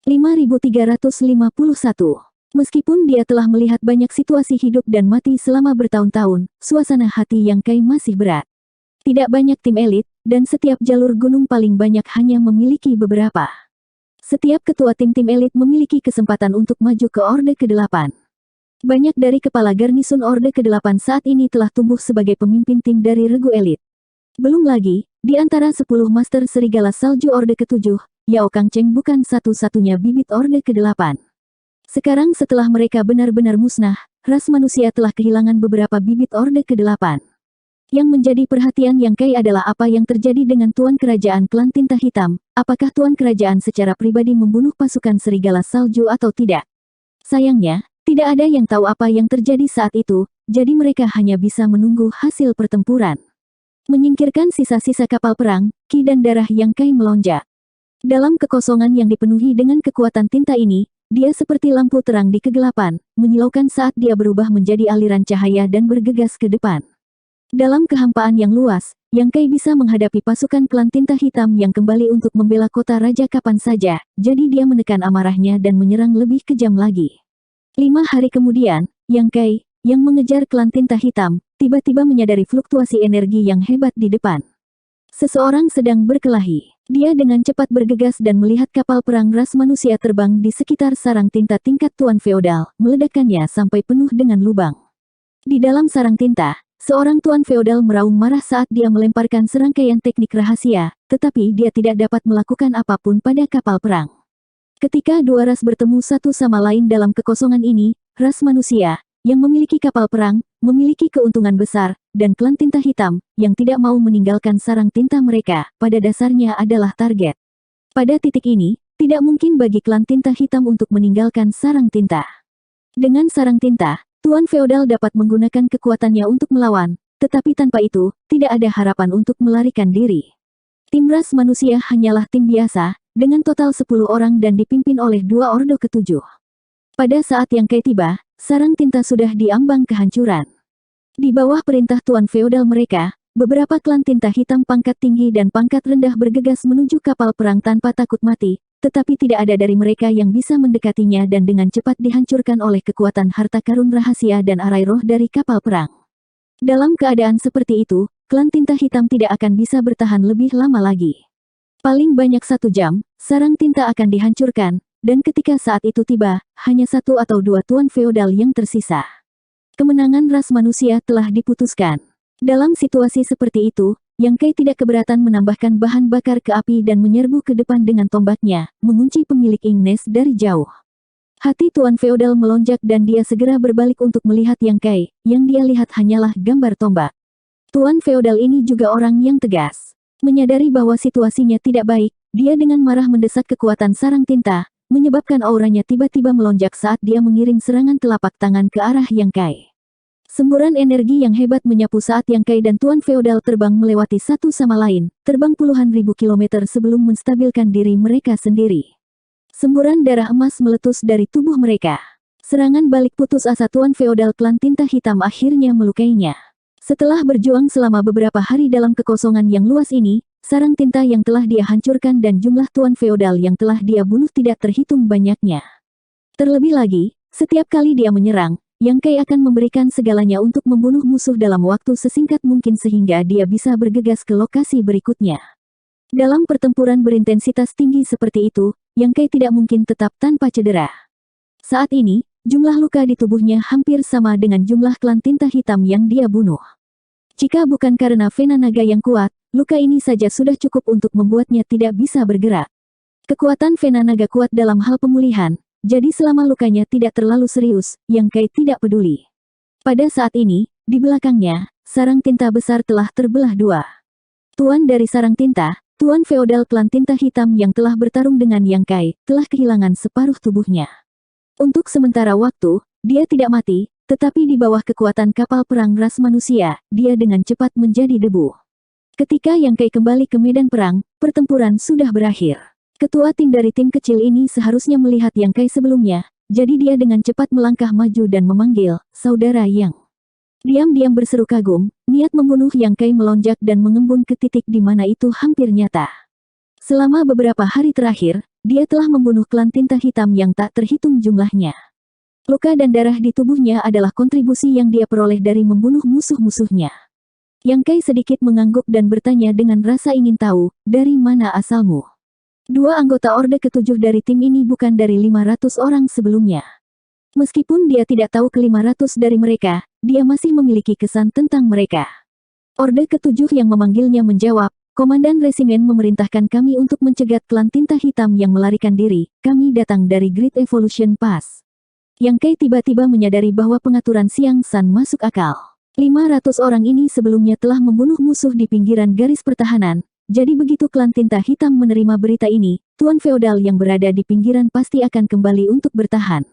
5351. Meskipun dia telah melihat banyak situasi hidup dan mati selama bertahun-tahun, suasana hati Yang Kai masih berat. Tidak banyak tim elit, dan setiap jalur gunung paling banyak hanya memiliki beberapa. Setiap ketua tim-tim elit memiliki kesempatan untuk maju ke Orde ke-8. Banyak dari kepala garnisun Orde ke-8 saat ini telah tumbuh sebagai pemimpin tim dari regu elit. Belum lagi, di antara 10 Master Serigala Salju Orde ke-7, Yao Kangcheng bukan satu-satunya bibit Orde ke-8. Sekarang setelah mereka benar-benar musnah, ras manusia telah kehilangan beberapa bibit Orde ke-8. Yang menjadi perhatian Yang Kai adalah apa yang terjadi dengan Tuan Kerajaan Klan Tinta Hitam. Apakah Tuan Kerajaan secara pribadi membunuh pasukan Serigala Salju atau tidak? Sayangnya, tidak ada yang tahu apa yang terjadi saat itu, jadi mereka hanya bisa menunggu hasil pertempuran. Menyingkirkan sisa-sisa kapal perang, ki dan darah Yang Kai melonjak. Dalam kekosongan yang dipenuhi dengan kekuatan tinta ini, dia seperti lampu terang di kegelapan, menyilaukan saat dia berubah menjadi aliran cahaya dan bergegas ke depan. Dalam kehampaan yang luas, Yang Kai bisa menghadapi pasukan klan tinta hitam yang kembali untuk membela kota raja kapan saja, jadi dia menekan amarahnya dan menyerang lebih kejam lagi. 5 hari kemudian, Yang Kai, yang mengejar klan tinta hitam, tiba-tiba menyadari fluktuasi energi yang hebat di depan. Seseorang sedang berkelahi. Dia dengan cepat bergegas dan melihat kapal perang ras manusia terbang di sekitar sarang tinta tingkat Tuan Feodal, meledakkannya sampai penuh dengan lubang. Di dalam sarang tinta, seorang Tuan Feodal meraung marah saat dia melemparkan serangkaian teknik rahasia, tetapi dia tidak dapat melakukan apapun pada kapal perang. Ketika dua ras bertemu satu sama lain dalam kekosongan ini, ras manusia, yang memiliki kapal perang, memiliki keuntungan besar, dan klan tinta hitam, yang tidak mau meninggalkan sarang tinta mereka, pada dasarnya adalah target. Pada titik ini, tidak mungkin bagi klan tinta hitam untuk meninggalkan sarang tinta. Dengan sarang tinta, Tuan Feodal dapat menggunakan kekuatannya untuk melawan, tetapi tanpa itu, tidak ada harapan untuk melarikan diri. Tim ras manusia hanyalah tim biasa, dengan total 10 orang dan dipimpin oleh 2 Ordo ke-7. Pada saat Yang Kai tiba, sarang tinta sudah diambang kehancuran. Di bawah perintah Tuan Feodal mereka, beberapa klan tinta hitam pangkat tinggi dan pangkat rendah bergegas menuju kapal perang tanpa takut mati, tetapi tidak ada dari mereka yang bisa mendekatinya dan dengan cepat dihancurkan oleh kekuatan harta karun rahasia dan arai roh dari kapal perang. Dalam keadaan seperti itu, klan tinta hitam tidak akan bisa bertahan lebih lama lagi. Paling banyak 1 jam, sarang tinta akan dihancurkan, dan ketika saat itu tiba, hanya 1 atau 2 Tuan Feodal yang tersisa. Kemenangan ras manusia telah diputuskan. Dalam situasi seperti itu, Yang Kai tidak keberatan menambahkan bahan bakar ke api dan menyerbu ke depan dengan tombaknya, mengunci pemilik Ingnes dari jauh. Hati Tuan Feodal melonjak dan dia segera berbalik untuk melihat Yang Kai, yang dia lihat hanyalah gambar tombak. Tuan Feodal ini juga orang yang tegas. Menyadari bahwa situasinya tidak baik, dia dengan marah mendesak kekuatan sarang tinta, menyebabkan auranya tiba-tiba melonjak saat dia mengirim serangan telapak tangan ke arah Yang Kai. Semburan energi yang hebat menyapu saat Yang Kai dan Tuan Feodal terbang melewati satu sama lain, terbang puluhan ribu kilometer sebelum menstabilkan diri mereka sendiri. Semburan darah emas meletus dari tubuh mereka. Serangan balik putus asa Tuan Feodal klan tinta hitam akhirnya melukainya. Setelah berjuang selama beberapa hari dalam kekosongan yang luas ini, sarang tinta yang telah dia hancurkan dan jumlah Tuan Feodal yang telah dia bunuh tidak terhitung banyaknya. Terlebih lagi, setiap kali dia menyerang, Yang Kai akan memberikan segalanya untuk membunuh musuh dalam waktu sesingkat mungkin sehingga dia bisa bergegas ke lokasi berikutnya. Dalam pertempuran berintensitas tinggi seperti itu, Yang Kai tidak mungkin tetap tanpa cedera. Saat ini, jumlah luka di tubuhnya hampir sama dengan jumlah klan tinta hitam yang dia bunuh. Jika bukan karena vena naga yang kuat, luka ini saja sudah cukup untuk membuatnya tidak bisa bergerak. Kekuatan vena naga kuat dalam hal pemulihan, jadi selama lukanya tidak terlalu serius, Yang Kai tidak peduli. Pada saat ini, di belakangnya, sarang tinta besar telah terbelah 2. Tuan dari sarang tinta, Tuan Feodal klan tinta hitam yang telah bertarung dengan Yang Kai, telah kehilangan separuh tubuhnya. Untuk sementara waktu, dia tidak mati, tetapi di bawah kekuatan kapal perang ras manusia, dia dengan cepat menjadi debu. Ketika Yang Kai kembali ke medan perang, pertempuran sudah berakhir. Ketua tim dari tim kecil ini seharusnya melihat Yang Kai sebelumnya, jadi dia dengan cepat melangkah maju dan memanggil, "Saudara Yang." Diam-diam berseru kagum, niat membunuh Yang Kai melonjak dan mengembun ke titik di mana itu hampir nyata. Selama beberapa hari terakhir, dia telah membunuh klan tinta hitam yang tak terhitung jumlahnya. Luka dan darah di tubuhnya adalah kontribusi yang dia peroleh dari membunuh musuh-musuhnya. Yang Kai sedikit mengangguk dan bertanya dengan rasa ingin tahu, dari mana asalmu? Dua anggota Orde Ketujuh dari tim ini bukan dari 500 orang sebelumnya. Meskipun dia tidak tahu ke-500 dari mereka, dia masih memiliki kesan tentang mereka. Orde Ketujuh yang memanggilnya menjawab, Komandan Resimen memerintahkan kami untuk mencegat klan tinta hitam yang melarikan diri. Kami datang dari Great Evolution Pass. Yang Kai tiba-tiba menyadari bahwa pengaturan Siang San masuk akal. 500 orang ini sebelumnya telah membunuh musuh di pinggiran garis pertahanan. Jadi begitu klan tinta hitam menerima berita ini, Tuan Feodal yang berada di pinggiran pasti akan kembali untuk bertahan.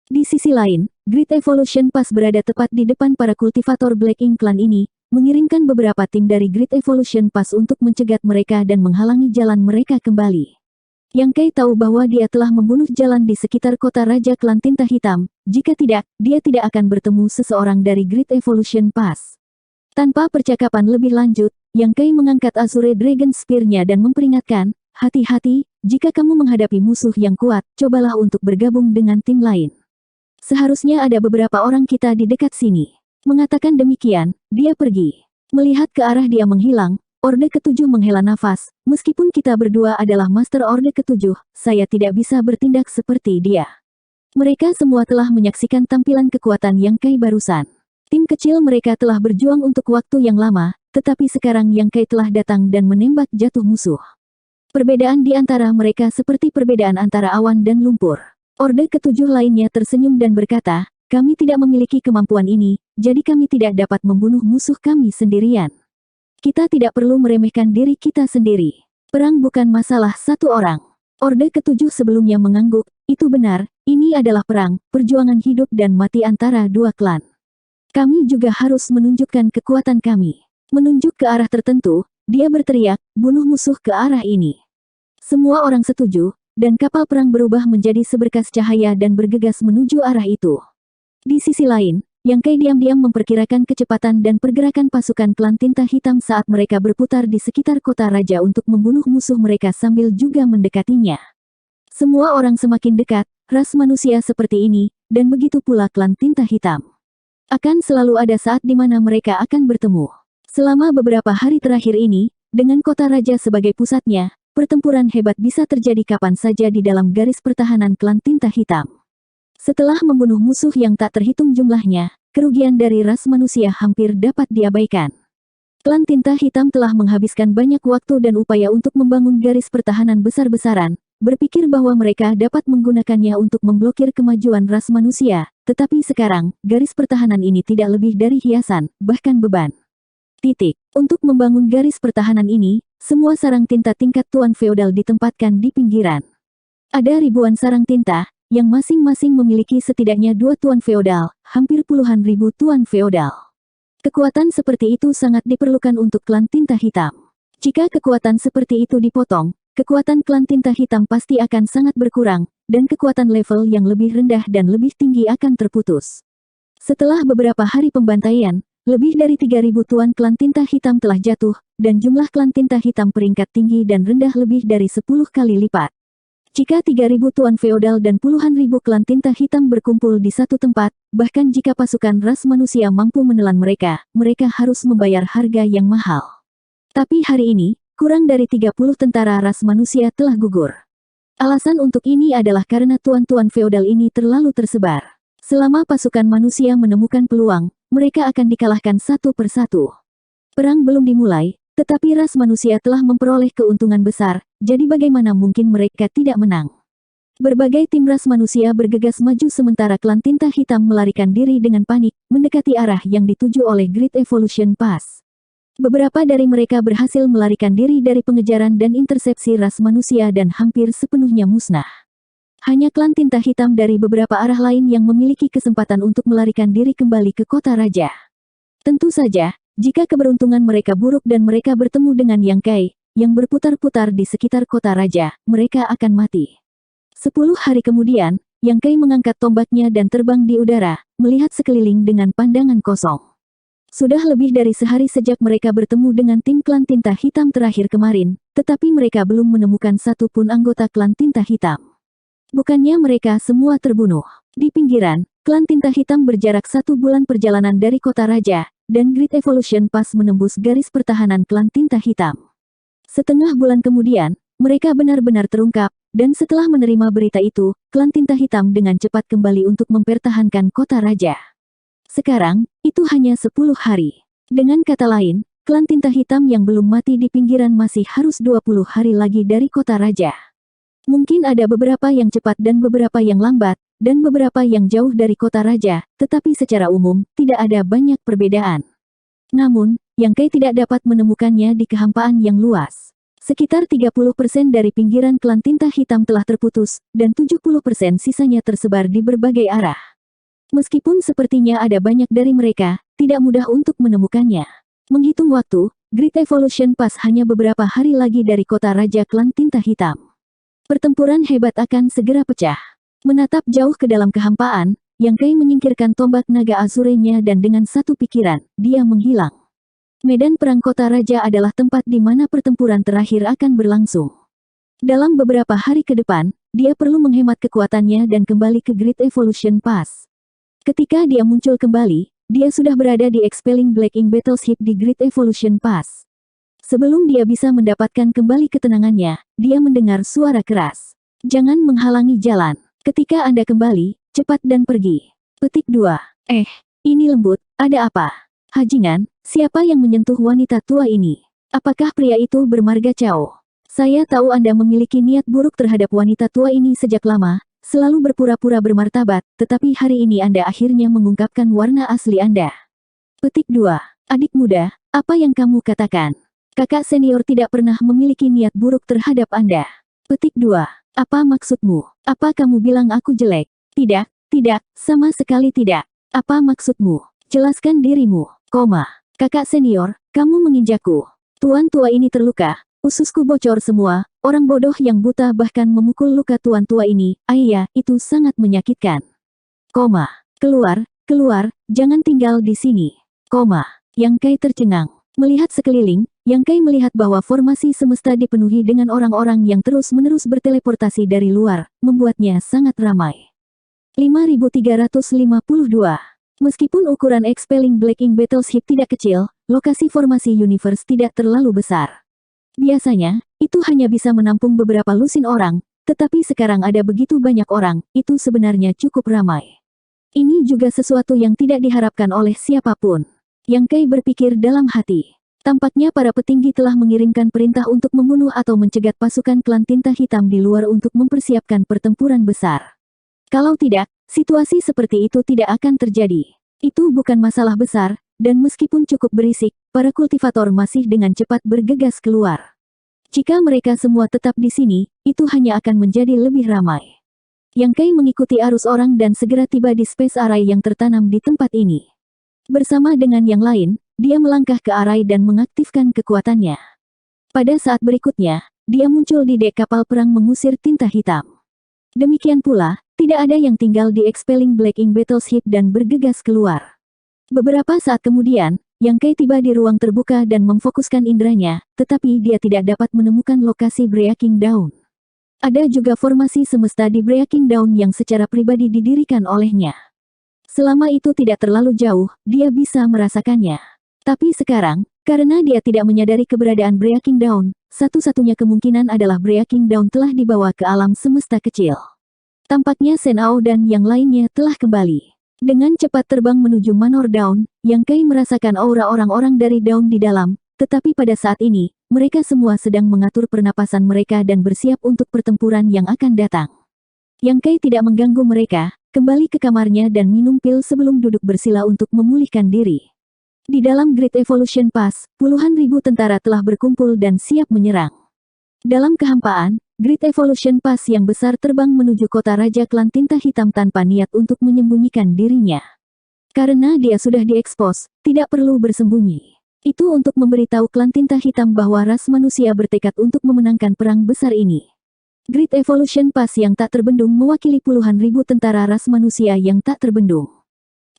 Di sisi lain, Great Evolution Pass berada tepat di depan para kultivator Black Ink Clan ini, mengirimkan beberapa tim dari Great Evolution Pass untuk mencegat mereka dan menghalangi jalan mereka kembali. Yang Kai tahu bahwa dia telah membunuh jalan di sekitar kota Raja Klan Tinta Hitam, jika tidak, dia tidak akan bertemu seseorang dari Great Evolution Pass. Tanpa percakapan lebih lanjut, Yang Kai mengangkat Azure Dragon Spear-nya dan memperingatkan, hati-hati, jika kamu menghadapi musuh yang kuat, cobalah untuk bergabung dengan tim lain. Seharusnya ada beberapa orang kita di dekat sini. Mengatakan demikian, dia pergi. Melihat ke arah dia menghilang, Orde Ketujuh menghela nafas, meskipun kita berdua adalah Master Orde Ketujuh, saya tidak bisa bertindak seperti dia. Mereka semua telah menyaksikan tampilan kekuatan Yang Kai barusan. Tim kecil mereka telah berjuang untuk waktu yang lama, tetapi sekarang Yang Kai telah datang dan menembak jatuh musuh. Perbedaan di antara mereka seperti perbedaan antara awan dan lumpur. Orde Ketujuh lainnya tersenyum dan berkata, kami tidak memiliki kemampuan ini, jadi kami tidak dapat membunuh musuh kami sendirian. Kita tidak perlu meremehkan diri kita sendiri. Perang bukan masalah satu orang. Orde Ketujuh sebelumnya mengangguk, itu benar, ini adalah perang, perjuangan hidup dan mati antara dua klan. Kami juga harus menunjukkan kekuatan kami. Menunjuk ke arah tertentu, dia berteriak, bunuh musuh ke arah ini. Semua orang setuju, dan kapal perang berubah menjadi seberkas cahaya dan bergegas menuju arah itu. Di sisi lain, Yang Kai diam-diam memperkirakan kecepatan dan pergerakan pasukan klan tinta hitam saat mereka berputar di sekitar kota raja untuk membunuh musuh mereka sambil juga mendekatinya. Semua orang semakin dekat, ras manusia seperti ini, dan begitu pula klan tinta hitam. Akan selalu ada saat di mana mereka akan bertemu. Selama beberapa hari terakhir ini, dengan kota raja sebagai pusatnya, pertempuran hebat bisa terjadi kapan saja di dalam garis pertahanan klan tinta hitam. Setelah membunuh musuh yang tak terhitung jumlahnya, kerugian dari ras manusia hampir dapat diabaikan. Klan tinta hitam telah menghabiskan banyak waktu dan upaya untuk membangun garis pertahanan besar-besaran, berpikir bahwa mereka dapat menggunakannya untuk memblokir kemajuan ras manusia, tetapi sekarang, garis pertahanan ini tidak lebih dari hiasan, bahkan beban. Untuk membangun garis pertahanan ini, semua sarang tinta tingkat Tuan Feodal ditempatkan di pinggiran. Ada ribuan sarang tinta, yang masing-masing memiliki setidaknya 2 Tuan Feodal, hampir puluhan ribu Tuan Feodal. Kekuatan seperti itu sangat diperlukan untuk klan tinta hitam. Jika kekuatan seperti itu dipotong, kekuatan klan tinta hitam pasti akan sangat berkurang, dan kekuatan level yang lebih rendah dan lebih tinggi akan terputus. Setelah beberapa hari pembantaian, lebih dari 3.000 Tuan klan tinta hitam telah jatuh, dan jumlah klan tinta hitam peringkat tinggi dan rendah lebih dari 10 kali lipat. Jika 3.000 Tuan Feodal dan puluhan ribu klan tinta hitam berkumpul di satu tempat, bahkan jika pasukan ras manusia mampu menelan mereka, mereka harus membayar harga yang mahal. Tapi hari ini, kurang dari 30 tentara ras manusia telah gugur. Alasan untuk ini adalah karena tuan-tuan feodal ini terlalu tersebar. Selama pasukan manusia menemukan peluang, mereka akan dikalahkan satu persatu. Perang belum dimulai, tetapi ras manusia telah memperoleh keuntungan besar, jadi bagaimana mungkin mereka tidak menang? Berbagai tim ras manusia bergegas maju sementara klan tinta hitam melarikan diri dengan panik, mendekati arah yang dituju oleh Great Evolution Pass. Beberapa dari mereka berhasil melarikan diri dari pengejaran dan intersepsi ras manusia dan hampir sepenuhnya musnah. Hanya klan tinta hitam dari beberapa arah lain yang memiliki kesempatan untuk melarikan diri kembali ke kota raja. Tentu saja, jika keberuntungan mereka buruk dan mereka bertemu dengan Yang Kai, yang berputar-putar di sekitar kota raja, mereka akan mati. 10 hari kemudian, Yang Kai mengangkat tombaknya dan terbang di udara, melihat sekeliling dengan pandangan kosong. Sudah lebih dari sehari sejak mereka bertemu dengan tim klan tinta hitam terakhir kemarin, tetapi mereka belum menemukan satu pun anggota klan tinta hitam. Bukannya mereka semua terbunuh. Di pinggiran, klan tinta hitam berjarak 1 bulan perjalanan dari kota raja, dan Great Evolution Pass menembus garis pertahanan klan tinta hitam. Setengah bulan kemudian, mereka benar-benar terungkap, dan setelah menerima berita itu, klan tinta hitam dengan cepat kembali untuk mempertahankan kota raja. Sekarang, itu hanya 10 hari. Dengan kata lain, klan tinta hitam yang belum mati di pinggiran masih harus 20 hari lagi dari kota raja. Mungkin ada beberapa yang cepat dan beberapa yang lambat, dan beberapa yang jauh dari kota raja, tetapi secara umum, tidak ada banyak perbedaan. Namun, Yang Kai tidak dapat menemukannya di kehampaan yang luas. Sekitar 30% dari pinggiran klan tinta hitam telah terputus, dan 70% sisanya tersebar di berbagai arah. Meskipun sepertinya ada banyak dari mereka, tidak mudah untuk menemukannya. Menghitung waktu, Great Evolution Pass hanya beberapa hari lagi dari kota raja klan tinta hitam. Pertempuran hebat akan segera pecah. Menatap jauh ke dalam kehampaan, Yang Kai menyingkirkan tombak naga azurenya dan dengan satu pikiran, dia menghilang. Medan perang kota raja adalah tempat di mana pertempuran terakhir akan berlangsung. Dalam beberapa hari ke depan, dia perlu menghemat kekuatannya dan kembali ke Great Evolution Pass. Ketika dia muncul kembali, dia sudah berada di Expelling Black Ink Battleship di Great Evolution Pass. Sebelum dia bisa mendapatkan kembali ketenangannya, dia mendengar suara keras. Jangan menghalangi jalan. Ketika Anda kembali, cepat dan pergi. Petik 2. Ini lembut, ada apa? Hajingan, siapa yang menyentuh wanita tua ini? Apakah pria itu bermarga Cao? Saya tahu Anda memiliki niat buruk terhadap wanita tua ini sejak lama, selalu berpura-pura bermartabat, tetapi hari ini Anda akhirnya mengungkapkan warna asli Anda. Petik 2. Adik muda, apa yang kamu katakan? Kakak senior tidak pernah memiliki niat buruk terhadap Anda. Petik 2. Apa maksudmu? Apa kamu bilang aku jelek? Tidak, sama sekali tidak. Apa maksudmu? Jelaskan dirimu, Kakak senior, kamu menginjakku. Tuan tua ini terluka, ususku bocor semua, orang bodoh yang buta bahkan memukul luka tuan tua ini, ayah, itu sangat menyakitkan. Keluar, jangan tinggal di sini. Yang Kai tercengang. Melihat sekeliling, Yang Kai melihat bahwa formasi semesta dipenuhi dengan orang-orang yang terus-menerus berteleportasi dari luar, membuatnya sangat ramai. 5352. Meskipun ukuran Expelling Black Ink Battleship tidak kecil, lokasi formasi universe tidak terlalu besar. Biasanya, itu hanya bisa menampung beberapa lusin orang, tetapi sekarang ada begitu banyak orang, itu sebenarnya cukup ramai. Ini juga sesuatu yang tidak diharapkan oleh siapapun. Yang Kai berpikir dalam hati. Tampaknya para petinggi telah mengirimkan perintah untuk membunuh atau mencegat pasukan klan tinta hitam di luar untuk mempersiapkan pertempuran besar. Kalau tidak, situasi seperti itu tidak akan terjadi. Itu bukan masalah besar, dan meskipun cukup berisik, para kultivator masih dengan cepat bergegas keluar. Jika mereka semua tetap di sini, itu hanya akan menjadi lebih ramai. Yang Kai mengikuti arus orang dan segera tiba di space array yang tertanam di tempat ini. Bersama dengan yang lain, dia melangkah ke array dan mengaktifkan kekuatannya. Pada saat berikutnya, dia muncul di dek kapal perang mengusir tinta hitam. Demikian pula, tidak ada yang tinggal di Expelling Black Ink Battleship dan bergegas keluar. Beberapa saat kemudian, Yang Kai tiba di ruang terbuka dan memfokuskan inderanya, tetapi dia tidak dapat menemukan lokasi Breaking Dawn. Ada juga formasi semesta di Breaking Dawn yang secara pribadi didirikan olehnya. Selama itu tidak terlalu jauh, dia bisa merasakannya. Tapi sekarang, karena dia tidak menyadari keberadaan Breaking Dawn, satu-satunya kemungkinan adalah Breaking Dawn telah dibawa ke alam semesta kecil. Tampaknya Senao dan yang lainnya telah kembali. Dengan cepat terbang menuju Manor Dawn, Yang Kai merasakan aura orang-orang dari Dawn di dalam, tetapi pada saat ini, mereka semua sedang mengatur pernapasan mereka dan bersiap untuk pertempuran yang akan datang. Yang Kai tidak mengganggu mereka, kembali ke kamarnya dan minum pil sebelum duduk bersila untuk memulihkan diri. Di dalam Great Evolution Pass, puluhan ribu tentara telah berkumpul dan siap menyerang. Dalam kehampaan, Great Evolution Pass yang besar terbang menuju kota raja klan tinta hitam tanpa niat untuk menyembunyikan dirinya. Karena dia sudah diekspos, tidak perlu bersembunyi. Itu untuk memberitahu klan tinta hitam bahwa ras manusia bertekad untuk memenangkan perang besar ini. Great Evolution Pass yang tak terbendung mewakili puluhan ribu tentara ras manusia yang tak terbendung.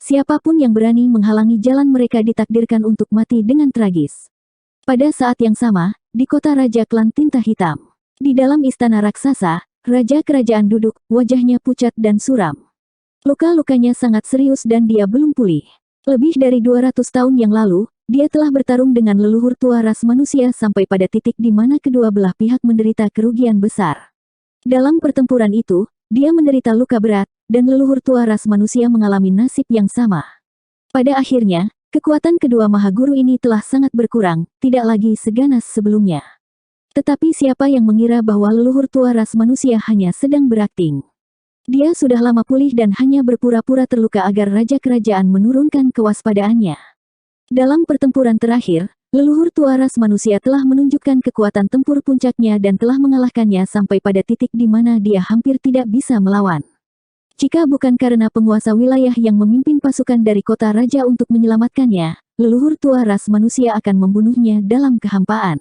Siapapun yang berani menghalangi jalan mereka ditakdirkan untuk mati dengan tragis. Pada saat yang sama, di kota Raja Klan Tinta Hitam. Di dalam istana raksasa, Raja Kerajaan duduk, wajahnya pucat dan suram. Luka-lukanya sangat serius dan dia belum pulih. Lebih dari 200 tahun yang lalu, dia telah bertarung dengan leluhur tua ras manusia sampai pada titik di mana kedua belah pihak menderita kerugian besar. Dalam pertempuran itu, dia menderita luka berat, dan leluhur tua ras manusia mengalami nasib yang sama. Pada akhirnya, kekuatan kedua maha guru ini telah sangat berkurang, tidak lagi seganas sebelumnya. Tetapi siapa yang mengira bahwa leluhur tua ras manusia hanya sedang berakting? Dia sudah lama pulih dan hanya berpura-pura terluka agar Raja Kerajaan menurunkan kewaspadaannya. Dalam pertempuran terakhir, leluhur tua ras manusia telah menunjukkan kekuatan tempur puncaknya dan telah mengalahkannya sampai pada titik di mana dia hampir tidak bisa melawan. Jika bukan karena penguasa wilayah yang memimpin pasukan dari kota raja untuk menyelamatkannya, leluhur tua ras manusia akan membunuhnya dalam kehampaan.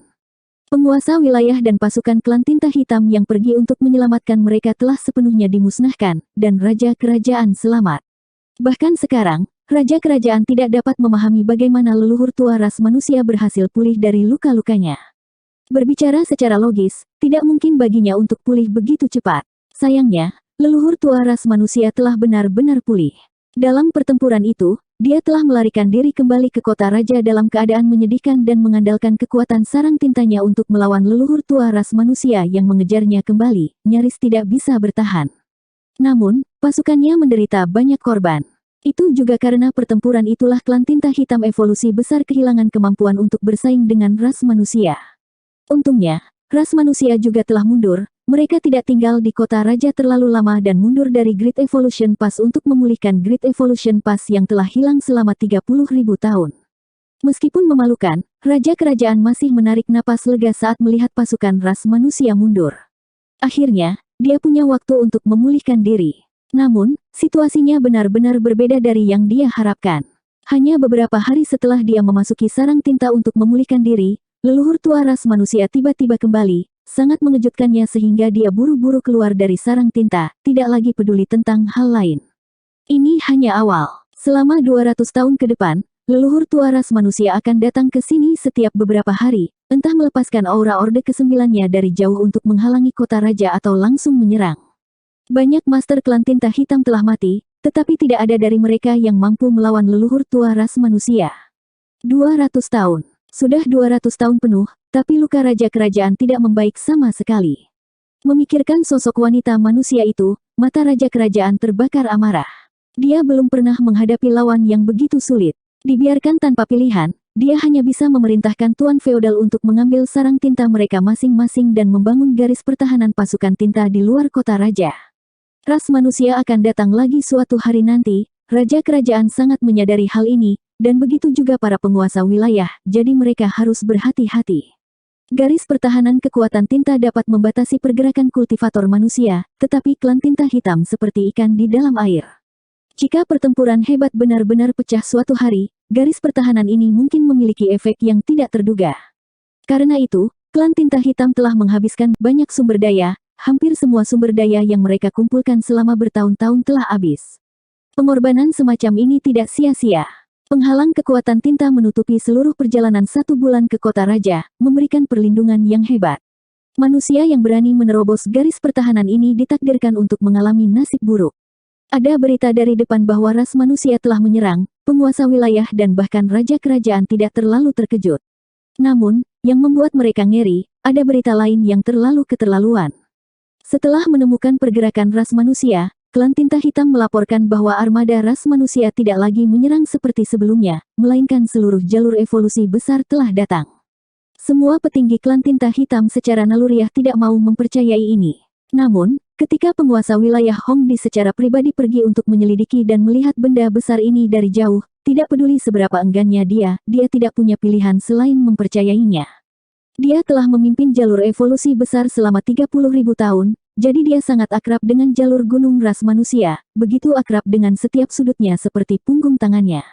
Penguasa wilayah dan pasukan klan tinta hitam yang pergi untuk menyelamatkan mereka telah sepenuhnya dimusnahkan, dan Raja Kerajaan selamat. Bahkan sekarang, Raja Kerajaan tidak dapat memahami bagaimana leluhur tua ras manusia berhasil pulih dari luka-lukanya. Berbicara secara logis, tidak mungkin baginya untuk pulih begitu cepat. Sayangnya, leluhur tua ras manusia telah benar-benar pulih. Dalam pertempuran itu, dia telah melarikan diri kembali ke kota raja dalam keadaan menyedihkan dan mengandalkan kekuatan sarang tintanya untuk melawan leluhur tua ras manusia yang mengejarnya kembali, nyaris tidak bisa bertahan. Namun, pasukannya menderita banyak korban. Itu juga karena pertempuran itulah klan tinta hitam evolusi besar kehilangan kemampuan untuk bersaing dengan ras manusia. Untungnya, ras manusia juga telah mundur. Mereka tidak tinggal di kota raja terlalu lama dan mundur dari Great Evolution Pass untuk memulihkan Great Evolution Pass yang telah hilang selama 30.000 tahun. Meskipun memalukan, Raja Kerajaan masih menarik napas lega saat melihat pasukan ras manusia mundur. Akhirnya, dia punya waktu untuk memulihkan diri. Namun, situasinya benar-benar berbeda dari yang dia harapkan. Hanya beberapa hari setelah dia memasuki sarang tinta untuk memulihkan diri, leluhur tua ras manusia tiba-tiba kembali. Sangat mengejutkannya sehingga dia buru-buru keluar dari sarang tinta, tidak lagi peduli tentang hal lain. Ini hanya awal. Selama 200 tahun ke depan, leluhur tua ras manusia akan datang ke sini setiap beberapa hari, entah melepaskan aura orde ke-9-nya dari jauh untuk menghalangi kota raja atau langsung menyerang. Banyak master klan tinta hitam telah mati, tetapi tidak ada dari mereka yang mampu melawan leluhur tua ras manusia. 200 tahun. Sudah 200 tahun penuh, tapi luka Raja Kerajaan tidak membaik sama sekali. Memikirkan sosok wanita manusia itu, mata Raja Kerajaan terbakar amarah. Dia belum pernah menghadapi lawan yang begitu sulit. Dibiarkan tanpa pilihan, dia hanya bisa memerintahkan Tuan Feodal untuk mengambil sarang tinta mereka masing-masing dan membangun garis pertahanan pasukan tinta di luar kota raja. Ras manusia akan datang lagi suatu hari nanti, Raja Kerajaan sangat menyadari hal ini, dan begitu juga para penguasa wilayah, jadi mereka harus berhati-hati. Garis pertahanan kekuatan tinta dapat membatasi pergerakan kultivator manusia, tetapi klan tinta hitam seperti ikan di dalam air. Jika pertempuran hebat benar-benar pecah suatu hari, garis pertahanan ini mungkin memiliki efek yang tidak terduga. Karena itu, klan tinta hitam telah menghabiskan banyak sumber daya, hampir semua sumber daya yang mereka kumpulkan selama bertahun-tahun telah habis. Pengorbanan semacam ini tidak sia-sia. Penghalang kekuatan tinta menutupi seluruh perjalanan 1 bulan ke kota raja, memberikan perlindungan yang hebat. Manusia yang berani menerobos garis pertahanan ini ditakdirkan untuk mengalami nasib buruk. Ada berita dari depan bahwa ras manusia telah menyerang, penguasa wilayah dan bahkan Raja Kerajaan tidak terlalu terkejut. Namun, yang membuat mereka ngeri, ada berita lain yang terlalu keterlaluan. Setelah menemukan pergerakan ras manusia, klan tinta hitam melaporkan bahwa armada ras manusia tidak lagi menyerang seperti sebelumnya, melainkan seluruh jalur evolusi besar telah datang. Semua petinggi klan tinta hitam secara naluriah tidak mau mempercayai ini. Namun, ketika penguasa wilayah Hongdi secara pribadi pergi untuk menyelidiki dan melihat benda besar ini dari jauh, tidak peduli seberapa enggannya dia tidak punya pilihan selain mempercayainya. Dia telah memimpin jalur evolusi besar selama 30.000 tahun, jadi dia sangat akrab dengan jalur gunung ras manusia, begitu akrab dengan setiap sudutnya seperti punggung tangannya.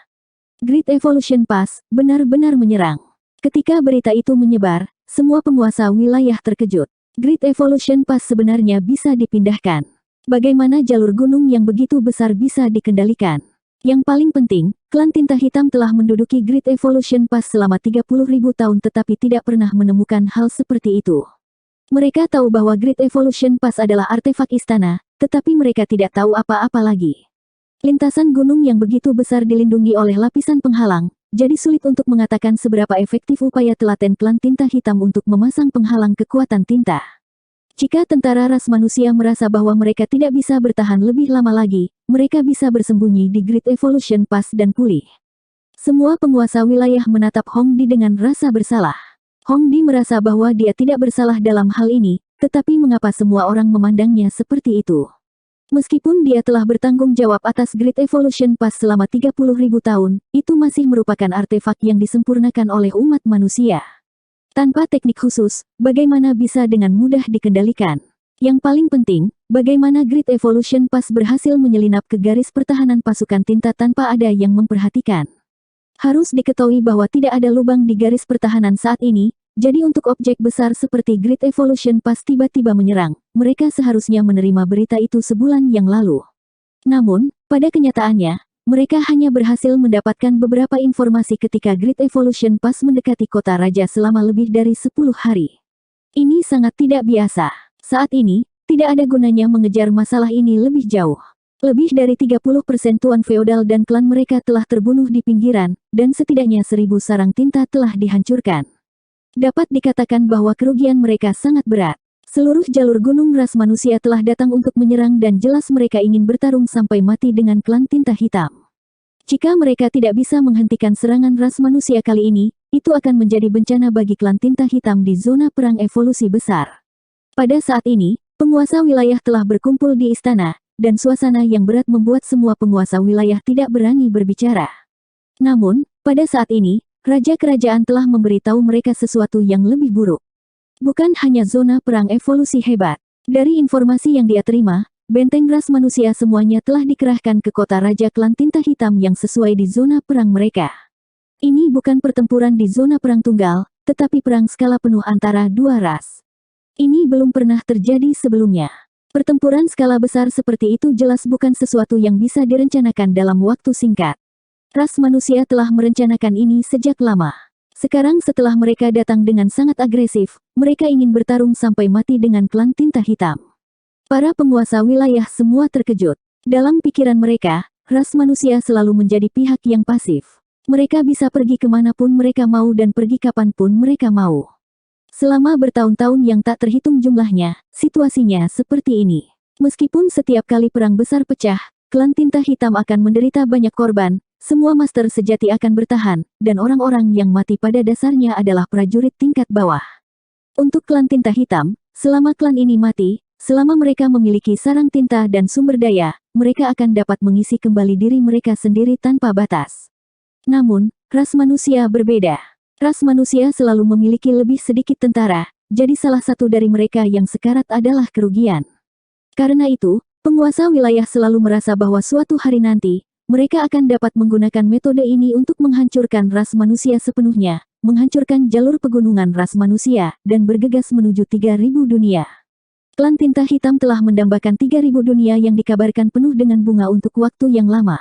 Great Evolution Pass benar-benar menyerang. Ketika berita itu menyebar, semua penguasa wilayah terkejut. Great Evolution Pass sebenarnya bisa dipindahkan. Bagaimana jalur gunung yang begitu besar bisa dikendalikan? Yang paling penting, klan tinta hitam telah menduduki Great Evolution Pass selama 30.000 tahun tetapi tidak pernah menemukan hal seperti itu. Mereka tahu bahwa Great Evolution Pass adalah artefak istana, tetapi mereka tidak tahu apa-apa lagi. Lintasan gunung yang begitu besar dilindungi oleh lapisan penghalang, jadi sulit untuk mengatakan seberapa efektif upaya telaten klan tinta hitam untuk memasang penghalang kekuatan tinta. Jika tentara ras manusia merasa bahwa mereka tidak bisa bertahan lebih lama lagi, mereka bisa bersembunyi di Great Evolution Pass dan pulih. Semua penguasa wilayah menatap Hong Di dengan rasa bersalah. Hong Di merasa bahwa dia tidak bersalah dalam hal ini, tetapi mengapa semua orang memandangnya seperti itu? Meskipun dia telah bertanggung jawab atas Great Evolution Pass selama 30.000 tahun, itu masih merupakan artefak yang disempurnakan oleh umat manusia. Tanpa teknik khusus, bagaimana bisa dengan mudah dikendalikan? Yang paling penting, bagaimana Great Evolution Pass berhasil menyelinap ke garis pertahanan pasukan tinta tanpa ada yang memperhatikan. Harus diketahui bahwa tidak ada lubang di garis pertahanan saat ini, jadi untuk objek besar seperti Great Evolution Pass tiba-tiba menyerang, mereka seharusnya menerima berita itu sebulan yang lalu. Namun, pada kenyataannya, mereka hanya berhasil mendapatkan beberapa informasi ketika Great Evolution Pass mendekati kota raja selama lebih dari 10 hari. Ini sangat tidak biasa. Saat ini, tidak ada gunanya mengejar masalah ini lebih jauh. Lebih dari 30% tuan feodal dan klan mereka telah terbunuh di pinggiran, dan setidaknya 1.000 sarang tinta telah dihancurkan. Dapat dikatakan bahwa kerugian mereka sangat berat. Seluruh jalur gunung ras manusia telah datang untuk menyerang dan jelas mereka ingin bertarung sampai mati dengan klan tinta hitam. Jika mereka tidak bisa menghentikan serangan ras manusia kali ini, itu akan menjadi bencana bagi klan tinta hitam di zona perang evolusi besar. Pada saat ini, penguasa wilayah telah berkumpul di istana, dan suasana yang berat membuat semua penguasa wilayah tidak berani berbicara. Namun, pada saat ini, raja kerajaan telah memberitahu mereka sesuatu yang lebih buruk. Bukan hanya zona perang evolusi hebat. Dari informasi yang dia terima, benteng ras manusia semuanya telah dikerahkan ke kota raja klan tinta hitam yang sesuai di zona perang mereka. Ini bukan pertempuran di zona perang tunggal, tetapi perang skala penuh antara dua ras. Ini belum pernah terjadi sebelumnya. Pertempuran skala besar seperti itu jelas bukan sesuatu yang bisa direncanakan dalam waktu singkat. Ras manusia telah merencanakan ini sejak lama. Sekarang setelah mereka datang dengan sangat agresif, mereka ingin bertarung sampai mati dengan klan tinta hitam. Para penguasa wilayah semua terkejut. Dalam pikiran mereka, ras manusia selalu menjadi pihak yang pasif. Mereka bisa pergi kemanapun mereka mau dan pergi kapanpun mereka mau. Selama bertahun-tahun yang tak terhitung jumlahnya, situasinya seperti ini. Meskipun setiap kali perang besar pecah, klan tinta hitam akan menderita banyak korban, semua master sejati akan bertahan, dan orang-orang yang mati pada dasarnya adalah prajurit tingkat bawah. Untuk klan tinta hitam, selama klan ini mati, selama mereka memiliki sarang tinta dan sumber daya, mereka akan dapat mengisi kembali diri mereka sendiri tanpa batas. Namun, ras manusia berbeda. Ras manusia selalu memiliki lebih sedikit tentara, jadi salah satu dari mereka yang sekarat adalah kerugian. Karena itu, penguasa wilayah selalu merasa bahwa suatu hari nanti, mereka akan dapat menggunakan metode ini untuk menghancurkan ras manusia sepenuhnya, menghancurkan jalur pegunungan ras manusia, dan bergegas menuju 3.000 dunia. Klan tinta hitam telah mendambakan 3.000 dunia yang dikabarkan penuh dengan bunga untuk waktu yang lama.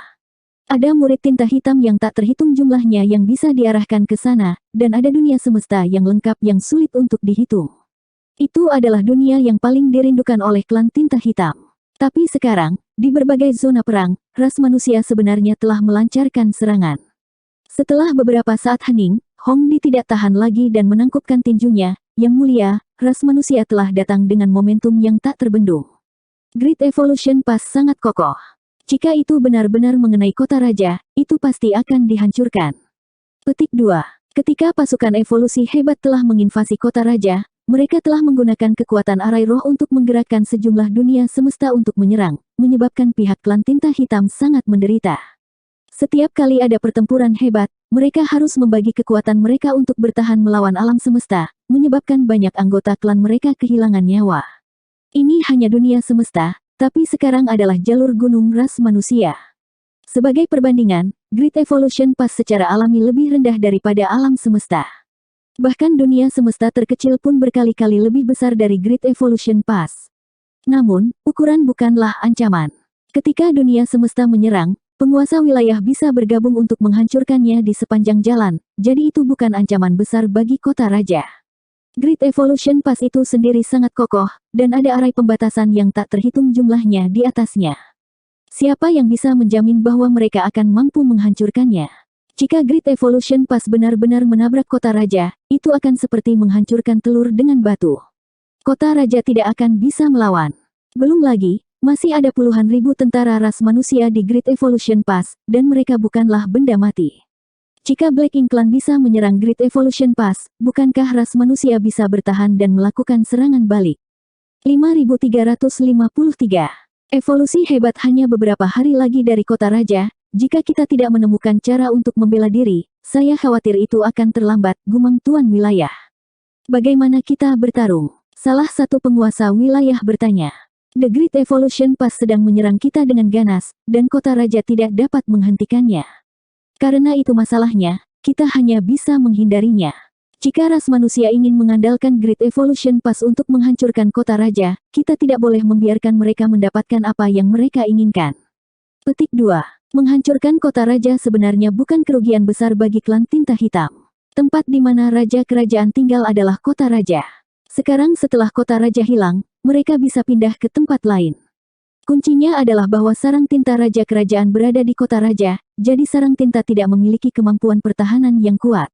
Ada murid tinta hitam yang tak terhitung jumlahnya yang bisa diarahkan ke sana, dan ada dunia semesta yang lengkap yang sulit untuk dihitung. Itu adalah dunia yang paling dirindukan oleh klan tinta hitam. Tapi sekarang, di berbagai zona perang, ras manusia sebenarnya telah melancarkan serangan. Setelah beberapa saat hening, Hong Di tidak tahan lagi dan menangkupkan tinjunya. Yang mulia, ras manusia telah datang dengan momentum yang tak terbendung. Great Evolution Pass sangat kokoh. Jika itu benar-benar mengenai kota raja, itu pasti akan dihancurkan. Petik 2. Ketika pasukan evolusi hebat telah menginvasi kota raja, mereka telah menggunakan kekuatan arai roh untuk menggerakkan sejumlah dunia semesta untuk menyerang, menyebabkan pihak klan tinta hitam sangat menderita. Setiap kali ada pertempuran hebat, mereka harus membagi kekuatan mereka untuk bertahan melawan alam semesta, menyebabkan banyak anggota klan mereka kehilangan nyawa. Ini hanya dunia semesta, tapi sekarang adalah jalur gunung ras manusia. Sebagai perbandingan, Great Evolution Pass secara alami lebih rendah daripada alam semesta. Bahkan dunia semesta terkecil pun berkali-kali lebih besar dari Great Evolution Pass. Namun, ukuran bukanlah ancaman. Ketika dunia semesta menyerang, Penguasa wilayah bisa bergabung untuk menghancurkannya di sepanjang jalan, jadi itu bukan ancaman besar bagi kota raja. Great Evolution Pass itu sendiri sangat kokoh, dan ada arai pembatasan yang tak terhitung jumlahnya di atasnya. Siapa yang bisa menjamin bahwa mereka akan mampu menghancurkannya? Jika Great Evolution Pass benar-benar menabrak kota raja, itu akan seperti menghancurkan telur dengan batu. Kota raja tidak akan bisa melawan. Belum lagi, masih ada puluhan ribu tentara ras manusia di Great Evolution Pass, dan mereka bukanlah benda mati. Jika Black Ink Clan bisa menyerang Great Evolution Pass, bukankah ras manusia bisa bertahan dan melakukan serangan balik? 5353. Evolusi hebat hanya beberapa hari lagi dari kota raja. Jika kita tidak menemukan cara untuk membela diri, saya khawatir itu akan terlambat, gumam Tuan Wilayah. Bagaimana kita bertarung? Salah satu penguasa wilayah bertanya. The Great Evolution Pass sedang menyerang kita dengan ganas, dan kota raja tidak dapat menghentikannya. Karena itu masalahnya, kita hanya bisa menghindarinya. Jika ras manusia ingin mengandalkan Great Evolution Pass untuk menghancurkan kota raja, kita tidak boleh membiarkan mereka mendapatkan apa yang mereka inginkan. Petik 2. Menghancurkan kota raja sebenarnya bukan kerugian besar bagi klan tinta hitam. Tempat di mana raja kerajaan tinggal adalah kota raja. Sekarang setelah kota raja hilang, mereka bisa pindah ke tempat lain. Kuncinya adalah bahwa sarang tinta raja kerajaan berada di kota raja, jadi sarang tinta tidak memiliki kemampuan pertahanan yang kuat.